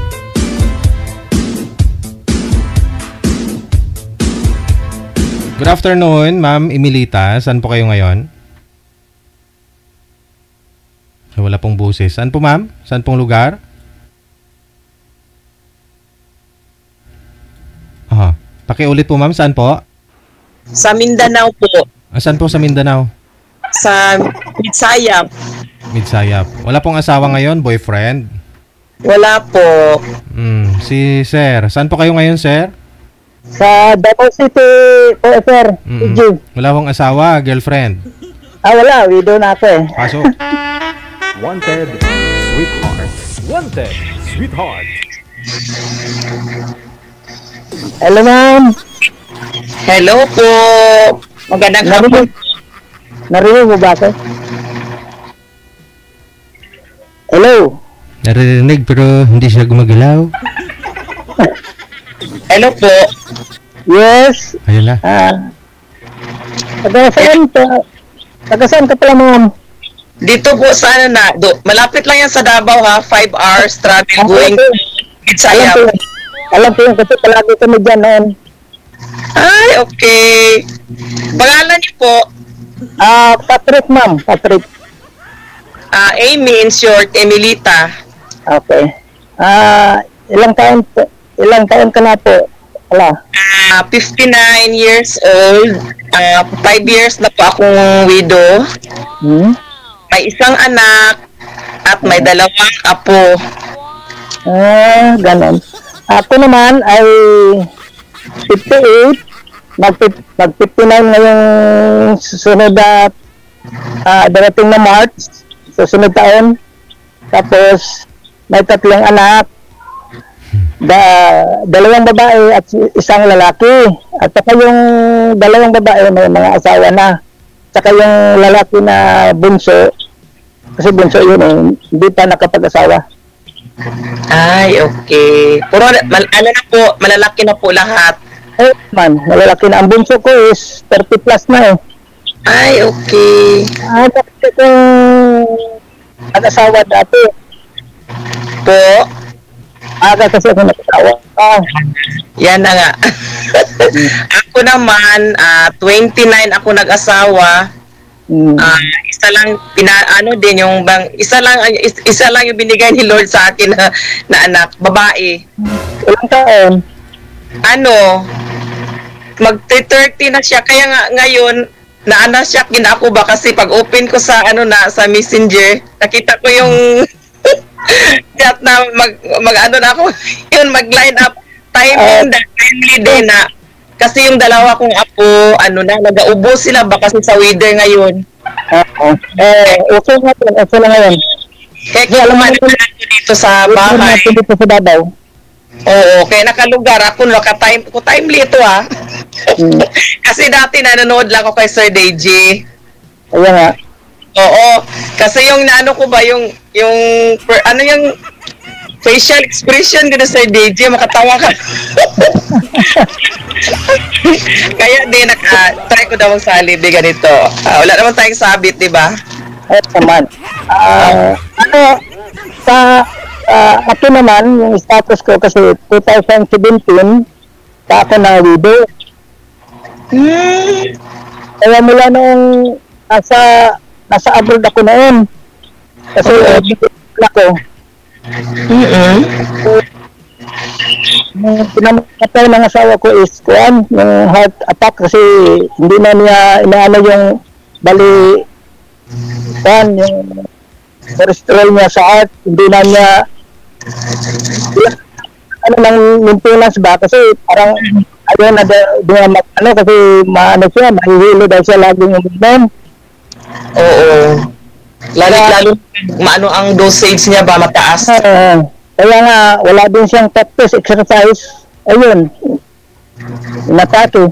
Good afternoon, Ma'am Emilita. Saan po kayo ngayon? Wala pong buses. Saan po, ma'am? Saan pong lugar? Aha. Pakiulit po, ma'am. Saan po? Sa Mindanao po. Saan po sa Mindanao? Sa Mitsayap. Midsayap. Wala pong asawa ngayon? Boyfriend? Wala po. Si Sir. Saan po kayo ngayon, Sir? Sa Davao City po, sir. Wala pong asawa, girlfriend? Wala. Widow na ako eh. Pasok. Wanted, sweetheart. Wanted, sweetheart. Hello, ma'am. Hello po. Magandang hapon. Narinig mo ba ako? Hello. Naririnig pero hindi siya gumagalaw. Hello po. Yes. Ayun na. Taga-saan ka pala, ma'am? Dito po sa ano na, malapit lang yan sa Davao ha, 5 hours travel going to Mitsayap. Alam ko yun kasi palagi kami dyan noon. Ay, okay. Pangalan niyo po? Patrick, ma'am. Patrick. A means short, Emilita. Okay. Ilang taon ka na po? Wala. 59 years old. 5 years na po akong widow. May isang anak at may 2 apo. Ganon. Ako naman ay 58. Mag-59 ngayong susunod at darating na March. Susunod taon. Tapos may 3 anak. 2 babae at 1 lalaki. At saka yung 2 babae may mga asawa na. Saka yung lalaki na bunso, kasi bunso yun eh, hindi pa nakapag-asawa. Ay, okay. Puro, ano na po, malalaki na po lahat. Malalaki na. Ang bunso ko is 30 plus na eh. Ay, okay. Kasi kung nag-asawa dati. Po? Kasi ako nag-asawa. Yan na nga. Ako naman, 29 ako nag-asawa. Isa lang isa lang yung binigay ni Lord sa akin na anak, babae. Ilang taon? Mag-30 na siya, kaya nga ngayon na-shock din ako ba kasi pag open ko sa sa Messenger, nakita ko yung chat na mag-line up timely din na kasi yung 2 kong apo nag-aubo sila ba kasi sa weather ngayon. Okay na ngayon. Kaya kumain ko dito sa bahay. Dito sa Davao. Oo, kaya nakalugar ako, timely ito ah. Kasi dati nanonood lang ako kay Sir Deji. Ayan nga. Oo, kasi yung naano ko ba, yung ano yung facial expression ko na Sir Deji, makatawa ka. Kaya di try ko daw magsali, di ganito. Wala naman tayong sabit, di ba? Ayun naman. Ako naman, yung status ko kasi 2017, ako na widow. Kaya mula noong nasa abroad ako noon. Kasi ako. Pinamatay ng asawa ko is yung heart attack kasi hindi na niya inaano yung bali yung cholesterol niya sa heart, hindi na niya ano ng maintenance ba kasi parang ayun na kasi maano siya, mahihilo daw siya laging uminom. Oo. Lalo maano ang dosage niya ba mataas? Kaya nga wala din siyang practice exercise. Ayun. Natake.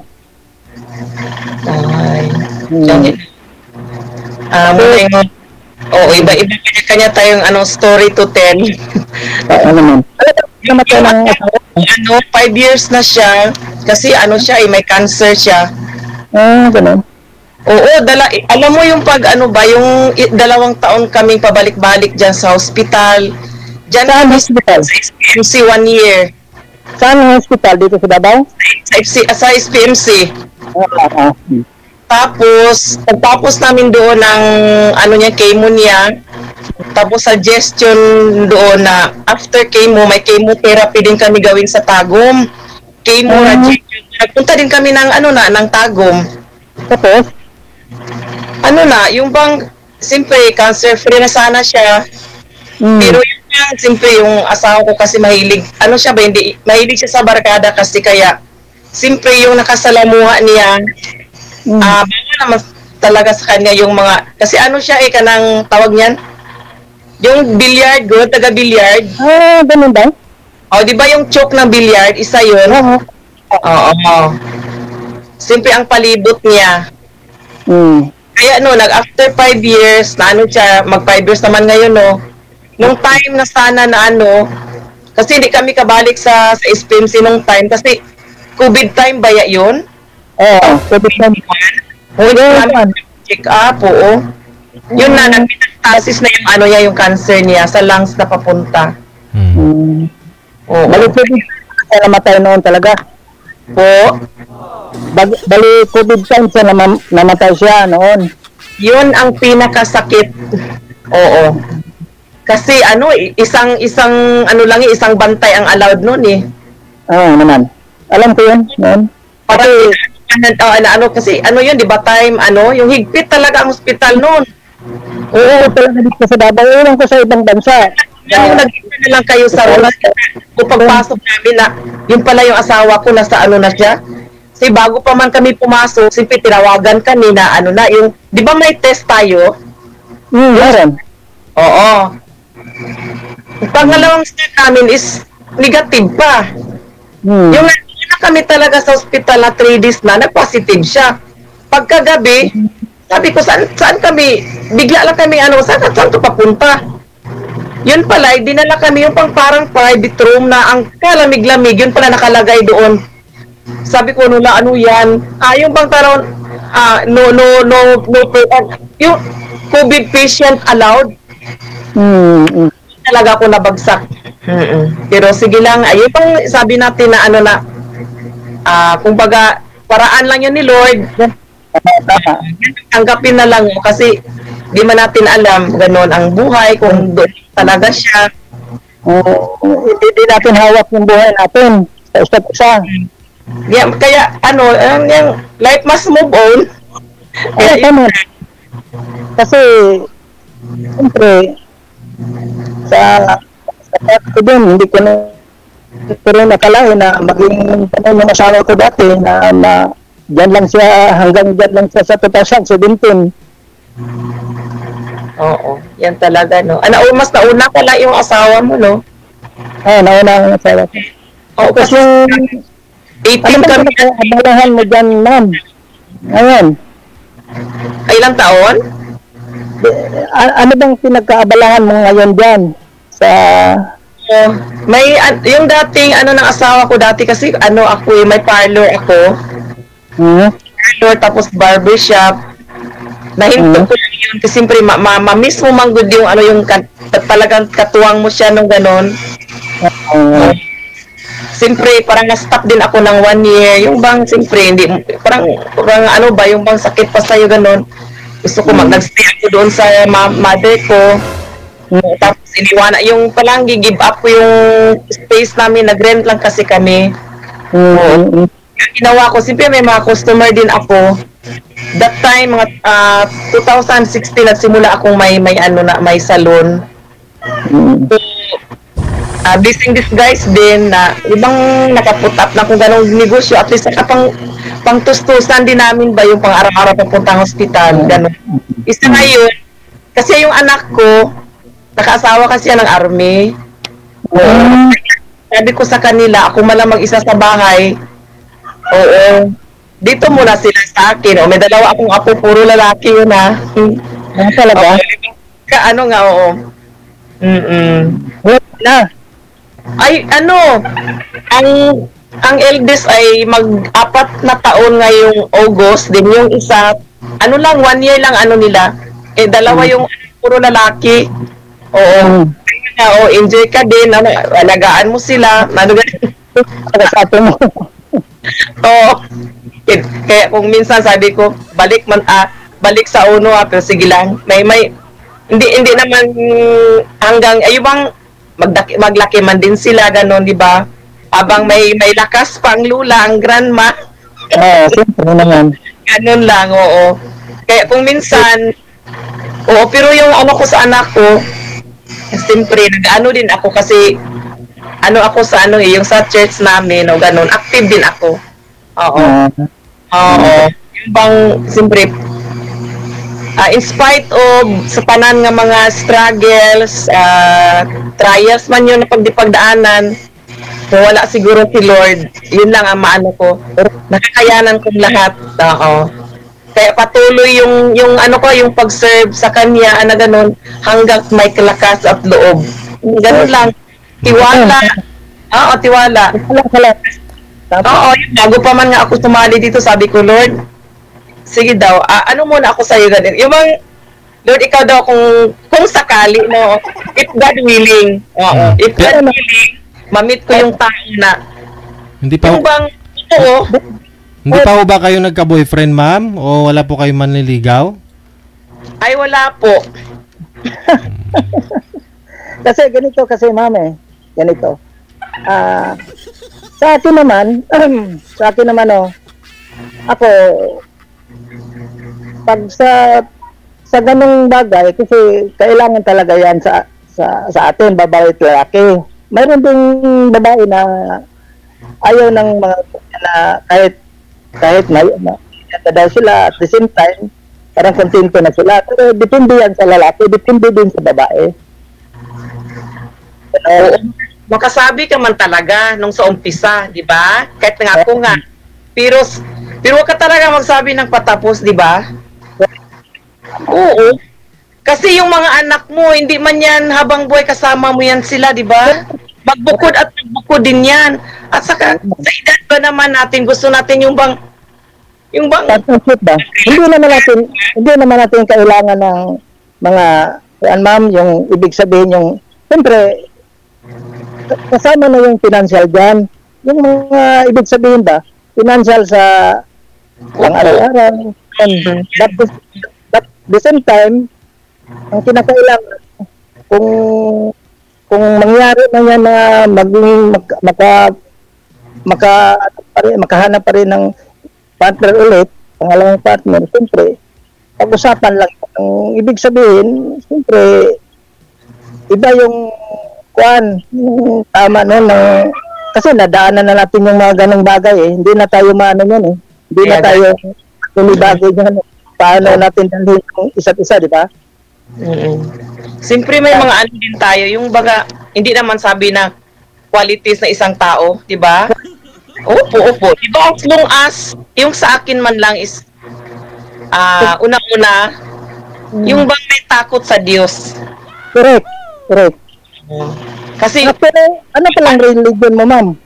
Iba-iba kanya tayong story to tell. Ano naman? Namatay ng 5 years na siya kasi siya may cancer siya. Ganun. Oo, alam mo yung yung 2 taon kaming pabalik-balik diyan sa hospital. Diyan Saan hospital? Sa SPMC 1 year. Saan hospital? Dito sa Davao? Sa SPMC. Tapos namin doon ng chemo niya. Tapos suggestion doon na after chemo, may chemotherapy din kami gawin sa Tagum. Chemo radiation. Nagpunta din kami ng ng Tagum. Tapos yung bang simple cancer free na sana siya. Pero simple yung asawa ko kasi mahilig hindi mahilig siya sa barkada kasi kaya simple yung nakasalamuha niya. Bago naman talaga sa kanya yung mga kasi siya kanang tawag niyan yung billiard, taga-billiard. Ganun ba? Di ba yung choke ng billiard, isa yun? Oo. Simple ang palibot niya. Kaya after 5 years, na siya, mag 5 years naman ngayon, nung time na sana na kasi hindi kami kabalik sa SPMC nung time, kasi COVID time ba yun? COVID time. Check up, oo. Yun na, nag-metastasis na yung cancer niya sa lungs na papunta. Balik COVID siya namatay noon talaga. Balik COVID time siya namatay siya noon. Yun ang pinakasakit. Oo. Kasi isang isang bantay ang allowed noon eh. Naman. Alam ko yun noon. Kasi yun, di ba time, yung higpit talaga ang hospital noon. Oo, talaga dito sa Davao. Ewan ko sa ibang bansa. Yung nag-isa na lang kayo sa room. Kung pagpasok namin na, yun pala yung asawa ko, nasa na siya. Kasi bago pa man kami pumasok, simple tinawagan kami na yung, di ba may test tayo? Meron. Oo. Yung pangalawang step namin is negative pa. Yung kami talaga sa hospital na 3 days na, nag-positive siya. Pagkagabi, sabi ko, saan kami, bigla lang kami, saan to papunta? Yun pala, dinala kami yung parang private room na ang kalamig-lamig, yun pala nakalagay doon. Sabi ko, ano yan? Yung bang taron, yung COVID patient allowed. Talaga ako nabagsak. Pero sige lang, ayun pang sabi natin na kumbaga, paraan lang yun ni Lord. Tanggapin na lang kasi di man natin alam ganon ang buhay kung doon talaga siya. Hindi natin hawak yung buhay natin sa isa't isa. Kaya yung life must move on. Kasi siyempre sa ko din, hindi ko na pero nakalain na maging yung asawa ko dati na dyan lang siya, hanggang dyan lang siya sa 2017. Oo, yan talaga, no? Mas nauna pala yung asawa mo, no? Nauna ang asawa ko. Oo, Tapos kasi yung, 18 ano ba kami. pinag-aabalahan mo dyan, ma'am? Ngayon, Ay, ilang taon? ano bang pinagkaabalahan mo ngayon dyan? Sa, May, yung dating, ng asawa ko dati kasi, ako may parlor ako. Parlor, tapos barbershop. Nahinto ko lang yun kasi siyempre ma-miss mo man good yung talagang katuwang mo siya nung ganon. Siyempre parang na-stop din ako ng 1 year. Yung bang siyempre hindi parang yung bang sakit pa sa'yo ganon. Gusto ko nag-stay ako doon sa mother ko. Tapos iniwana yung palang give up ko yung space namin, nag-rent lang kasi kami. Yung ginawa ko, siyempre may mga customer din ako. That time, mga 2016, nagsimula akong may salon. So, blessing this guys din na ibang nakaput up na kung ganong negosyo. At least pang tustusan din namin ba yung pang araw-araw papuntang hospital. Ganon. Isa na yun, kasi yung anak ko, nakaasawa kasi yan ng army. Sabi ko sa kanila, ako malang mag-isa sa bahay. Oo. Dito muna sila sa akin. May dalawa akong apo, puro lalaki yun ha. talaga? Oo. Na. Ay, ang eldest ay mag-4 na taon ngayong August. Din yung isa, 1 year lang nila. Dalawa yung puro lalaki. Oo. Enjoy ka din. Alagaan mo sila. Sa atin mo. Oo. Kaya kung minsan sabi ko, balik sa uno pero sige lang. Hindi naman hanggang bang maglaki man din sila ganon, di ba? Habang may lakas pang lula ang grandma. Siyempre naman. Ganon lang, oo. Kaya kung minsan, pero yung ko sa anak ko, siyempre din ako kasi ako sa yung sa church namin o ganon, active din ako. Oo. Yung bang, siyempre, in spite of sa tanan nga mga struggles, trials man yun na pagdipagdaanan, kung wala siguro si Lord, yun lang ang maano ko. Nakakayanan kong lahat. Oo. Kaya patuloy yung pag-serve sa Kanya, ganon, hanggang may lakas at loob. Ganon lang. Tiwala. Oo, tiwala. Oo, bago pa man nga ako sumali dito, sabi ko, Lord, sige daw, muna ako sa'yo ganun. Yung bang, Lord, ikaw daw kung sakali, no, if God willing, if God willing, ma-meet ko yung tao na, Hindi pa yung bang, Hindi pa ho ba kayo nagka-boyfriend, ma'am? O wala po kayo manliligaw? ay wala po. Kasi ganito ma'am ganito. Sa akin naman, ako, pag sa ganung bagay, kasi kailangan talaga yan sa atin, babae at lalaki. Mayroon ding babae na ayaw ng mga na kahit na daw sila, at the same time, parang kontento na sila. Pero depende yan sa lalaki, depende din sa babae. Makasabi ka man talaga nung sa umpisa, di ba? Kahit nga ako nga. Pero wag ka talaga magsabi ng patapos, di ba? Oo. Kasi yung mga anak mo, hindi man yan habang buhay kasama mo yan sila, di ba? Magbukod at magbukod din yan. At saka, sa edad ba naman natin, gusto natin yung bang partnership ba? Hindi naman natin kailangan ng mga ma'am, yung ibig sabihin yung siyempre kasama na yung financial dyan. Yung mga ibig sabihin ba, financial sa pang-araw-araw. But the same time, ang kinakailangan, kung mangyari na yan na maging makahanap pa rin ng partner ulit, pangalawang partner, siyempre, pag-usapan lang. Ang ibig sabihin, siyempre, iba yung tama nun, kasi nadaanan na natin yung mga ganong bagay hindi na tayo maano yan hindi na tayo bagay yan. Paano natin dalhin yung isa't isa, di ba? Siyempre may mga din tayo, yung baga, hindi naman sabi na qualities ng isang tao, di ba? Opo. Di ba, as long as, yung sa akin man lang is, una-una, yung bang may takot sa Diyos. Correct. Kasi, Pero, ano palang religion mo, ma'am?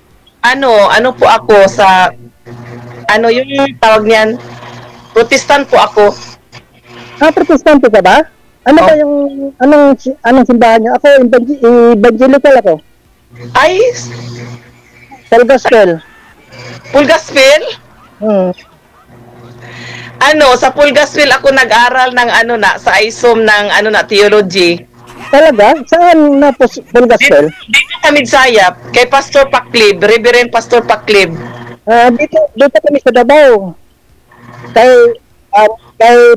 ano po ako sa, yung tawag niyan, Protestant po ako. Protestante ka ba? Ano ba yung, anong simbahan niyo? Ako, evangelical ako. Ay, Full gospel. full gospel? Sa full gospel ako nag-aral ng sa ISOM ng theology. Talaga? Saan na po full gospel? Dito sa Midsayap, kay Pastor Paclib, Reverend Pastor Paclib. Dito kami sa Davao. Kay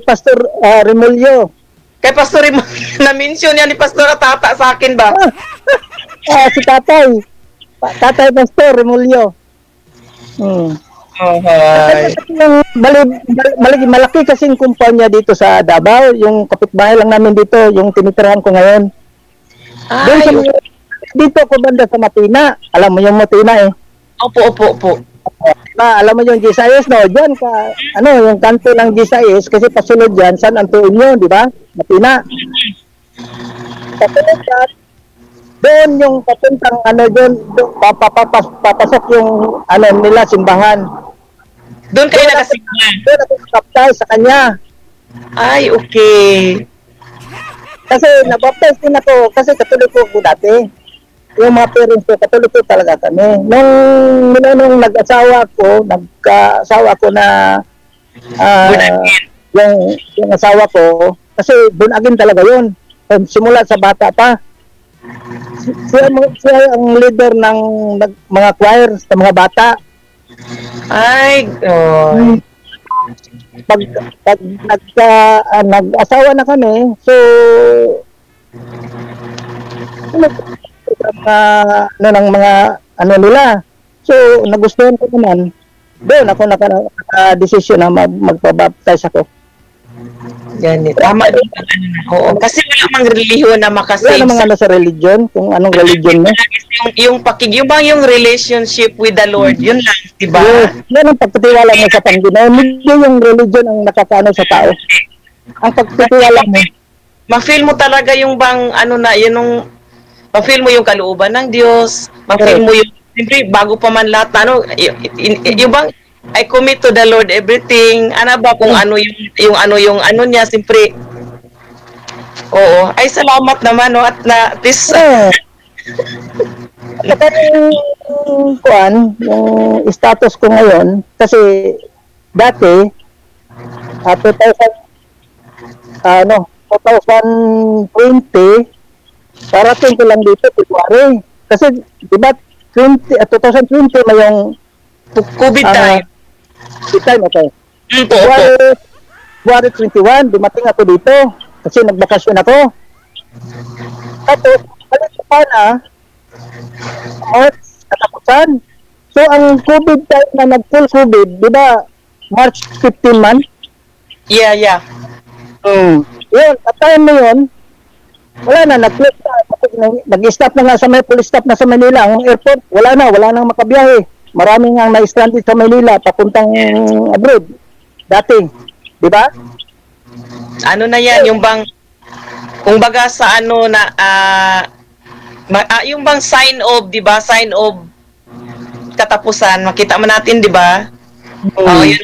Pastor Remulyo. Kay Pastor na-mention yan ni Pastor Tata sa akin ba? Si Tatay. Tatay Pastor Remulyo. Malaki kasing kumpanya dito sa Davao. Yung kapitbahay lang namin dito, yung tinitirahan ko ngayon. Dito ako banda sa Matina. Alam mo yung Matina eh. Opo. Alam mo yung Gisayas, no? Diyan ka, yung kanto ng Gisayas, kasi pasunod yan, San Antonio, di ba? Matina. Pasunod yan, doon yung papuntang, doon, papasok yung, nila, simbahan. Doon kayo nakasimbahan? Doon ako baptize sa kanya. Ay, okay. Kasi nabaptize din ako, kasi katuloy ko dati. Yung mga parents ko, katuloy ko talaga kami. Nung nag-asawa ko na yung asawa ko, kasi bunagin talaga yun. Simula sa bata pa. Siya ang leader ng mga choir sa mga bata. Ay, Pag nag-asawa na kami, so ng mga nila. So, nagustuhan ko naman. Doon ako naka-desisyon na magpabaptize ako. Ganito. Tama din. Oo. Kasi wala mang relihiyon na makasave. Wala namang sa religion, kung anong religion mo. Yung relationship with the Lord, yun lang, di ba? Yan ang pagtitiwala mo sa Panginoon. Hindi yung religion ang nakakaano sa tao. Ang pagtitiwala mo. Ma-feel mo talaga yung bang, ma-feel mo yung kalooban ng Diyos, ma-feel mo yung, siyempre, bago pa man lahat, yung bang, I commit to the Lord everything, kung yung niya, siyempre, oo, ay salamat naman, at this, Saka yung status ko ngayon, kasi, dati, 2020, parating ko lang dito, February. Kasi, di ba, 2020 may yung COVID time. COVID time, okay. February 21, dumating ako dito. Kasi nagbakasyon ako. Tapos, balik pa na, March, katapusan. So, ang COVID time na nag-full COVID, di ba, March 15 man? Yeah. Yun, at time na yun, wala na, nag-stop na nga sa police stop na sa Manila, ang airport, wala nang makabiyahe. Marami nga na-stranded sa Manila, papuntang abroad. Dati, di ba? Na yan, yung bang, kung baga sa yung bang sign of, di ba? Sign of katapusan, makita mo natin, di ba? Yun.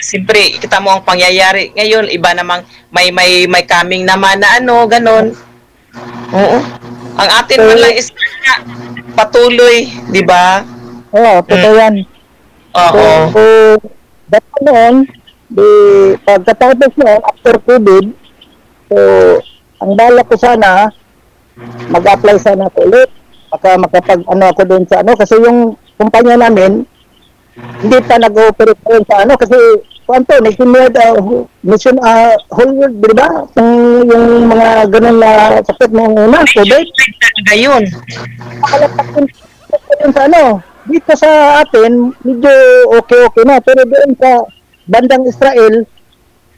Siyempre, kita mo ang pangyayari. Ngayon, iba namang may coming naman na ganon. Oo. Ang atin man lang is patuloy, di ba? Oo, totoo yan. Oo. So, dapat noon, pagkatapos noon, after COVID, so, ang bala ko sana, mag-apply sana ako ulit. Ako doon sa kasi yung kumpanya namin, hindi pa nag-ooperate doon sa kasi nationwide, mission, whole world, di ba? Yung mga ganun na sakit ng COVID. Ngayon. Sa dito sa atin, medyo okay na. Pero doon sa bandang Israel,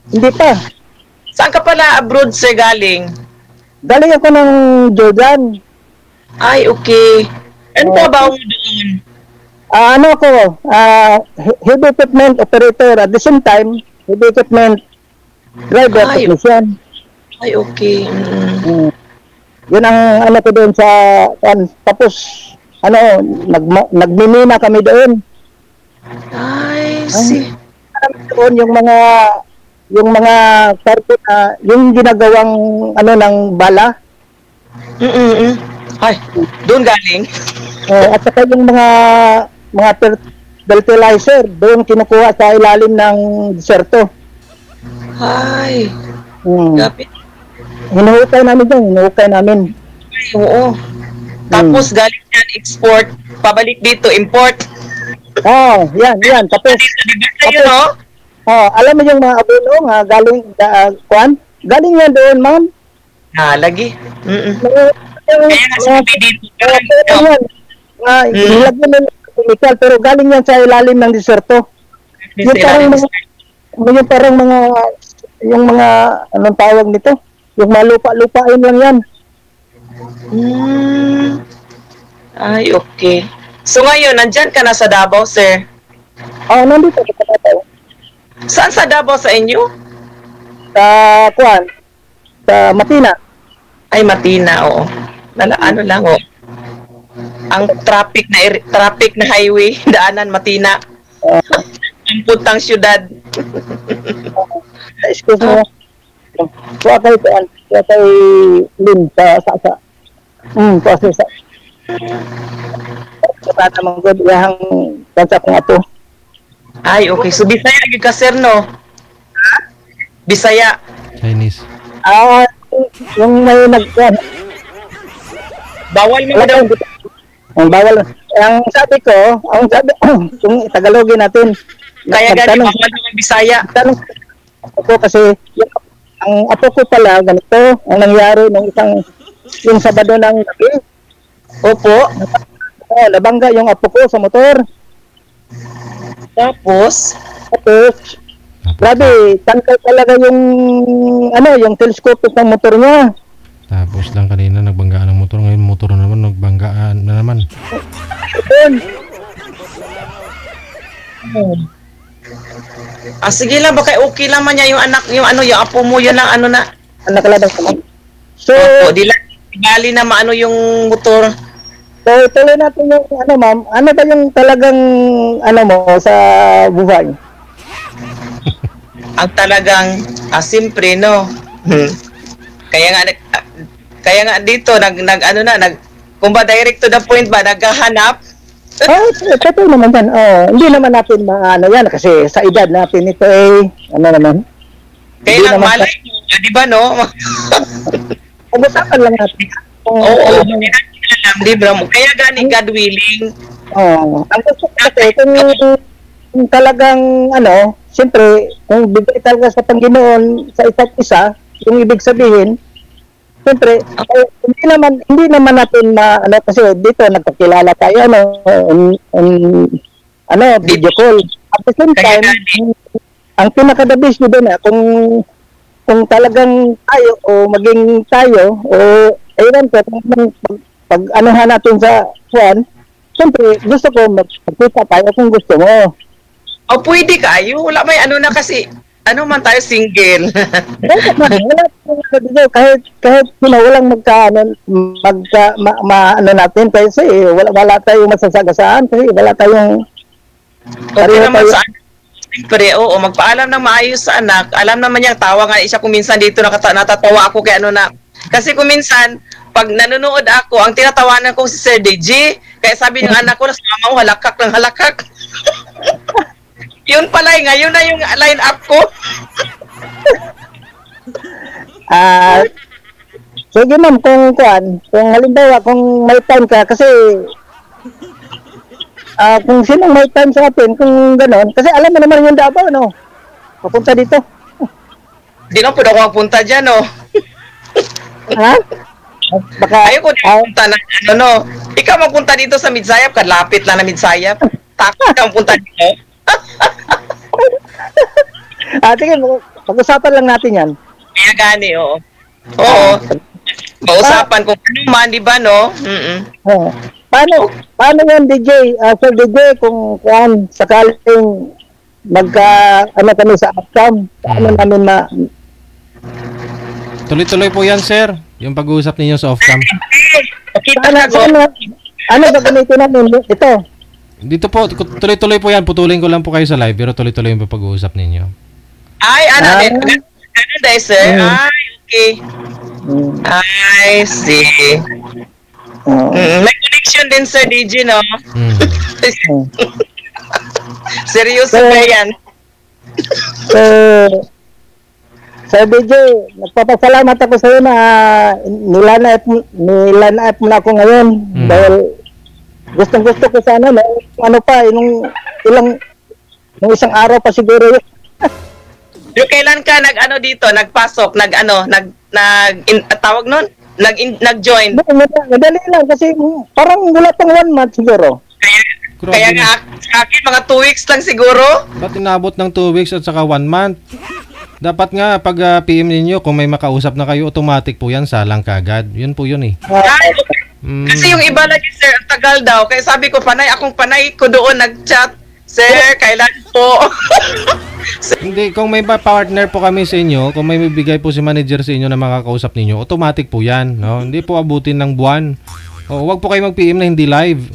hindi pa. Saan ka pala abroad, sir, galing? Galing ako ng Jordan. Ay, okay. Ano trabaho mo doon? Ano ako, heavy equipment operator at the same time, heavy equipment driver Ay. technician. Ay, okay. Yun ang ano ko doon sa tapos nagmimina kami doon. Ay, see. Doon yung mga carpet yung ginagawang ng bala. Ay, doon galing. At saka yung mga fertilizer doon kinukuha sa ilalim ng deserto. Ay, kapit. Hinuhukay namin. Oo. Tapos galing yan, export, pabalik dito, import. Yan. Tapos, Ayun, no? alam mo yung mga abono galing yan doon, ma'am. Lagi. Kaya nga sabi dito. Nilagyan mo ng chemical, pero galing yan sa ilalim ng deserto. Yung parang mga anong tawag nito? Yung malupa-lupain lang yan. Ay, okay. So ngayon, nandyan ka na sa Davao, sir? Nandito sa Davao. Saan sa Davao sa inyo? Sa Matina. Ay, Matina, oo. Ano lang, oh. Ang traffic na highway, daanan Matina. Ang puntang syudad. Excuse me. Kuha kay Lin sa sa. Sa tamang gudihang bansa ko ato. Ay, okay. So, Bisaya, lagi ka, sir, no? Bisaya. Chinese. Yung may Bawal mo daw. Ang bawal. Ang sabi, kung Tagalogin natin, Kaya gani, bawal ng Bisaya. Tanong ako kasi, ang apo ko pala, ganito, ang nangyari yung Sabado ng gabi. Opo. Nabangga yung apo ko sa motor. Tapos, grabe, tangkay talaga yung telescope ng motor niya. Tapos lang kanina nagbanggaan ng motor, ngayon motor na naman nagbanggaan na naman. sige lang, baka okay lang man niya yung anak, yung apo mo, yun lang, na. Anak lang naman. So, di lang, bali na maano yung motor. So, tuloy natin yung, ma'am, ano ba yung talagang, mo, sa buhay? Ang talagang, siyempre, no? Kaya nga dito, kung ba direct to the point ba, naghahanap? Totoo naman yan. Hindi naman natin yan, kasi sa edad natin ito naman. Kaya lang malay mo, di ba, no? Pag-usapan lang natin. Oo, di ba? Kaya gani, God willing. Ang gusto ko kasi, kung talagang, siyempre, kung bigay talaga sa Panginoon sa isa't isa, yung ibig sabihin, siyempre, hindi naman natin kasi dito nagkakilala tayo, video call. At the same time, ang pinaka-the-best nyo doon, kung talagang tayo, o maging tayo, o ayun ko, pag anuhan natin sa Juan, siyempre, gusto ko magkita tayo kung gusto mo. Pwede kayo. Wala may na kasi, man tayo single. kahit walang natin kasi wala tayong masasagasaan kasi wala tayong okay naman sa anak. Siyempre, magpaalam ng maayos sa anak. Alam naman niya, tawa nga siya kung minsan dito natatawa ako kay na. Kasi kung minsan, pag nanonood ako, ang tinatawanan ko si Sir DJ, kaya sabi ng anak ko, nasama ko, halakak ng halakak. Yun pala, ngayon na yung line up ko. Sige ma'am, kung halimbawa, kung may time ka, kasi kung sinong may time sa atin, kung gano'n, kasi alam mo naman yung Davao, no? Papunta dito. Di na po ako magpunta dyan, no? Ha? Baka, ayoko din magpunta na, ikaw magpunta dito sa Midsayap, kalapit lang na Midsayap. Takot ka magpunta dito. Sige, pag-usapan lang natin yan. Kaya gani, Oo. Pausapan kung ano man, di ba, no? paano yan, DJ? Sir DJ, kung sakaling kami sa outcome, paano namin Tuloy-tuloy po yan, sir. Yung pag-uusap ninyo sa off-cam. Ano ba ganito namin? Ito. Dito po, tuloy-tuloy po yan. Putulin ko lang po kayo sa live, pero tuloy-tuloy yung pag-uusap ninyo. Ay, ganun dahil, sir. Ay, okay. I see. May connection din, Sir DJ, no? Seryoso ba yan? Sir DJ, nagpapasalamat ako sa iyo na nilanap mo na ako ngayon dahil gustong-gusto ko sana nung isang araw pa siguro yun. Yung kailan ka nagpasok, tawag nun? Nag-join? Madali lang kasi parang wala pang 1 month siguro. Kaya nga sa akin, mga 2 weeks lang siguro. Ba't inabot ng 2 weeks at saka 1 month? Dapat nga pag PM ninyo, kung may makausap na kayo, automatic po yan, salang kagad. Yun po yun eh. Kasi yung iba lagi, sir, ang tagal daw. Kaya sabi ko, panay ko doon nag-chat. Sir, kailan po? Hindi, kung may partner po kami sa inyo, kung may bibigay po si manager sa inyo na makakausap ninyo, automatic po yan. No? Hindi po abutin ng buwan. Huwag po kayo mag-PM na hindi live.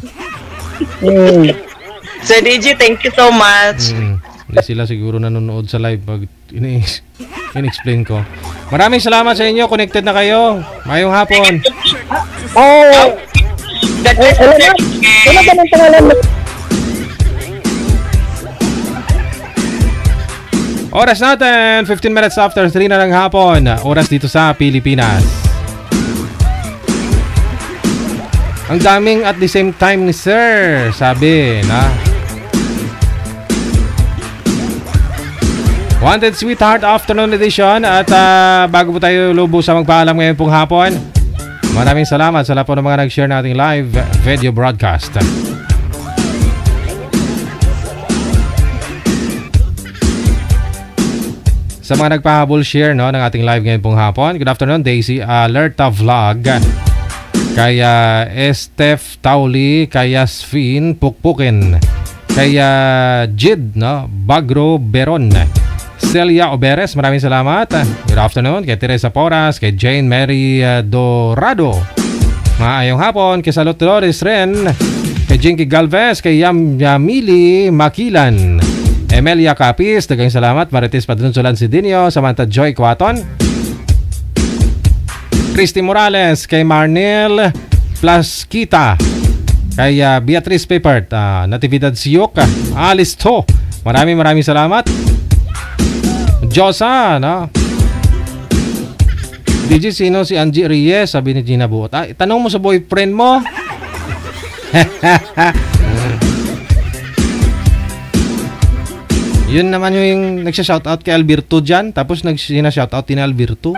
Sir DJ, thank you so much. Hindi sila siguro nanonood sa live pag in-explain ko. Maraming salamat sa inyo. Connected na kayo. Mayong hapon. Ano ba ng pangalan mo? Oras natin, 15 minutes after 3 na ng hapon. Oras dito sa Pilipinas. Ang daming at the same time ni Sir, sabi na. Wanted Sweetheart Afternoon Edition. At bago po tayo lubos sa magpaalam ngayon pong hapon, maraming salamat sa lahat po ng mga nag-share nating live video broadcast. Sa mga nagpahabol share ng ating live ngayon pong hapon. Good afternoon, Daisy Alerta Vlog. Kaya Estef Tauli, kaya Sfin Pukpukin, kaya Jid, Bagro Beron, Celia Oberes, maraming salamat. Good afternoon kay Teresa Poras, kay Jane Mary Dorado. Maayong hapon kay Salot Dolores rin, kay Jinky Galvez, kay Yamili Makilan, Emelia Capis, dagang salamat. Marites Padunsulan Sidinio, Samantha Joy Quaton, Christy Morales, kay Marnel Plaskita, kay Beatrice Pepert, Natividad Siyok, Alice To, maraming salamat. Josa, DJ, sino si Angie Reyes? Sabi ni Gina Buot. Tanong mo sa boyfriend mo. Yun naman yung nagsha-shoutout kay Alberto dyan. Tapos nagsina-shoutout ni Alberto.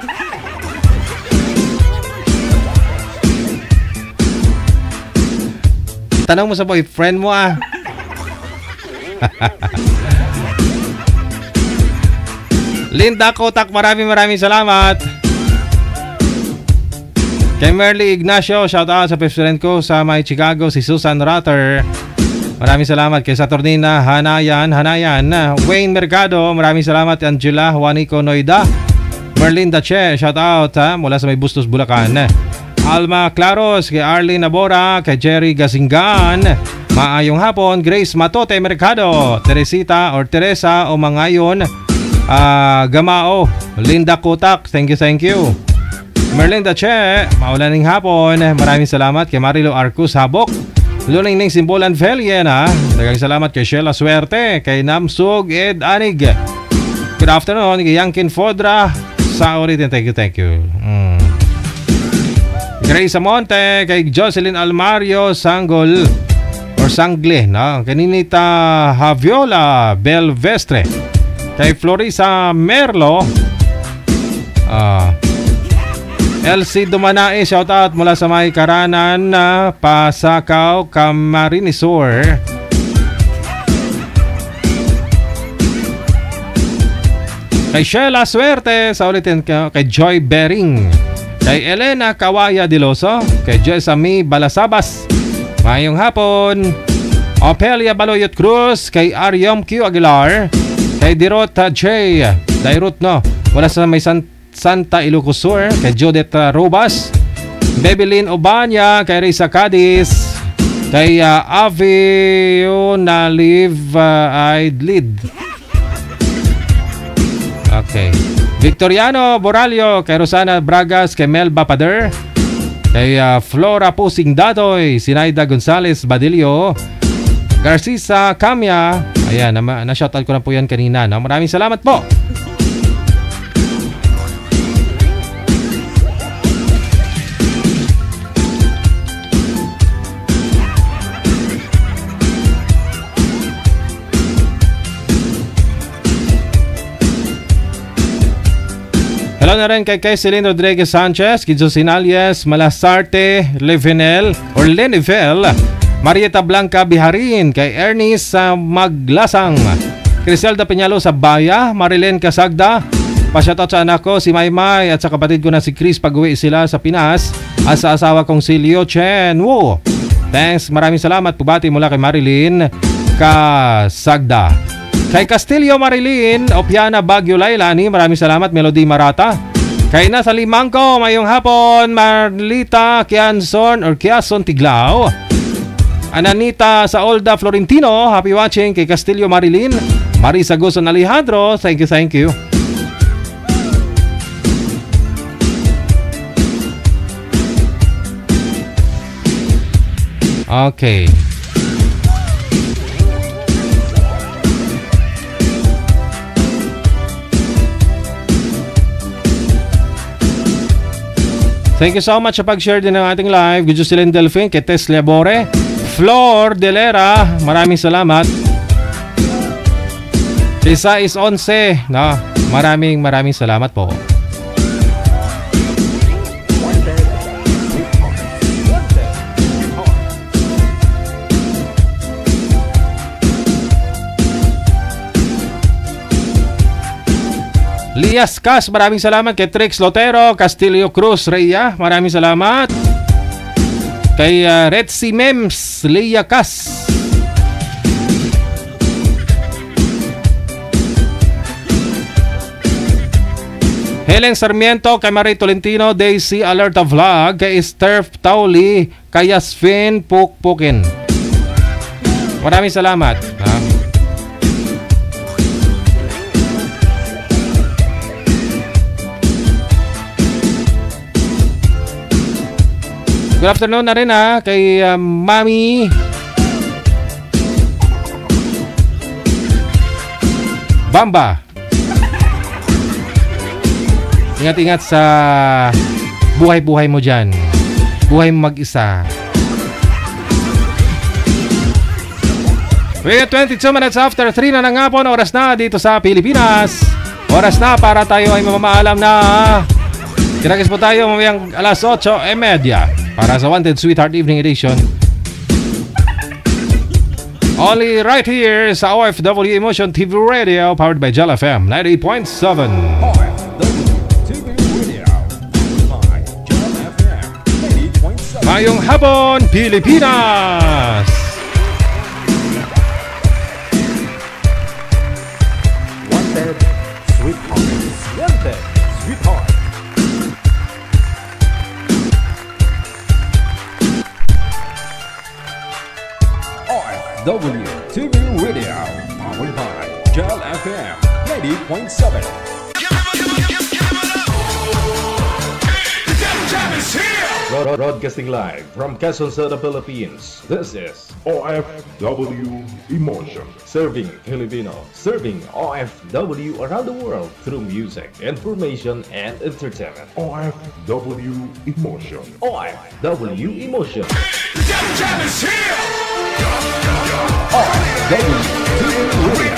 Tanong mo sa boyfriend mo Linda Kotak, maraming salamat. Kay Merly Ignacio, shoutout sa best friend ko sa may Chicago, si Susan Rutter. Maraming salamat kay Saturnina Hanayan, Wayne Mercado, maraming salamat. Angela Juanico Noida, Merlinda Che, shoutout mula sa may Bustos, Bulacan. Alma Claros, kay Arlene Nabora, kay Jerry Gasingan, maayong hapon. Grace Matote Mercado, Teresita or Teresa o Mangayon, Gamao, Linda Kotak, thank you. Merlinda Che, maulaning hapon, maraming salamat kay Marilo Arcus Habok, Luningning Simbolan Veliena, dagang salamat kay Sheila Suerte, kay Namsug Ed Anig. Good afternoon kay Yankin Fodra sa ulitin, thank you. Grace Amonte, kay Jocelyn Almario Sangle, kay Ninita Javiola Belvestre, kay Florisa Merlo, LC Dumanae, shoutout mula sa may Karanan, Pasakaw, Camarinesor. Kay Sheila Suerte, sa ulitin kay Joy Bering, kay Elena Kawaya Diloso, kay Jesami Balasabas, Mayong hapon. Opelia Baloyot Cruz, kay Ariam Q. Aguilar, kay Dirota J. Dairut, no? Wala sa may Santa Ilocos Sur, kay Judith Robas, Bebelyn Obanya, kay Risa Cadiz, kay Avio Naliv Aidlid. Okay. Victoriano Boralio, kay Rosana Bragas, kay Melba Pader, kay Flora Pusing Datoy, Sinaida Gonzales Badilio, Garcisa Camia. Ayan, na-shoutout ko na po yan kanina, no? Maraming salamat po. Hello na rin kay Celine Rodriguez Sanchez, kay Josinalies Malasarte Levenel or Lenivel, Marieta Blanca Biharin, kay Ernest Maglasang, Criselda Peñalo sa Baya, Marilyn Casagda. Pa-shoutout sa anak ko si Maymay at sa kapatid ko na si Chris pag-uwi sila sa Pinas at sa asawa kong si Leo Chen Wu. Thanks, maraming salamat. Pubati mula kay Marilyn Casagda. Kay Castillo Marilyn, Opiana Baguio Lailani, maraming salamat. Melody Marata. Kay nasa Limangko, mayong hapon, Marlita Kianson or Kiason Tiglao. Ananita sa Olda Florentino, happy watching. Kay Castillo Marilyn, Marisa Guson Alejandro, thank you. Okay. Thank you so much sa pag-share din ng ating live. Good Jocelyn Delphine, kay Tess Labore, Flor Delera, maraming salamat. Isa is 11, no? Maraming salamat po. Lias Cas, maraming salamat. Kay Trix Lotero, Castillo Cruz Rhea, maraming salamat. Kay Retsi Mems, Leia Cas. Helen Sarmiento, kay Marie Tolentino, Daisy Alerta Vlog, kay Esther Tauli, kay Yasfin Pukpukin. Maraming salamat. Good afternoon na rin kay Mami Bamba. Ingat-ingat sa buhay-buhay mo dyan. Buhay mo mag-isa. We got 22 minutes after 3 na nga po. Oras na dito sa Pilipinas. Oras na para tayo ay mamamaalam na. Kinagis po tayo mamayang alas 8:30 para sa Wanted Sweetheart Evening Edition. Only right here sa OFW Emotion TV Radio, powered by Jel FM 98.7. Mayong hapon, Pilipinas! Wanted Sweetheart. Wanted Sweetheart. OFW TV Radio, powered by Jel FM 90.7. Broadcasting live from Quezon City, Philippines. This is OFW Emotion. Serving Filipino, serving OFW around the world through music, information, and entertainment. OFW Emotion. OFW Emotion. Jam is here! OFW TV Radio.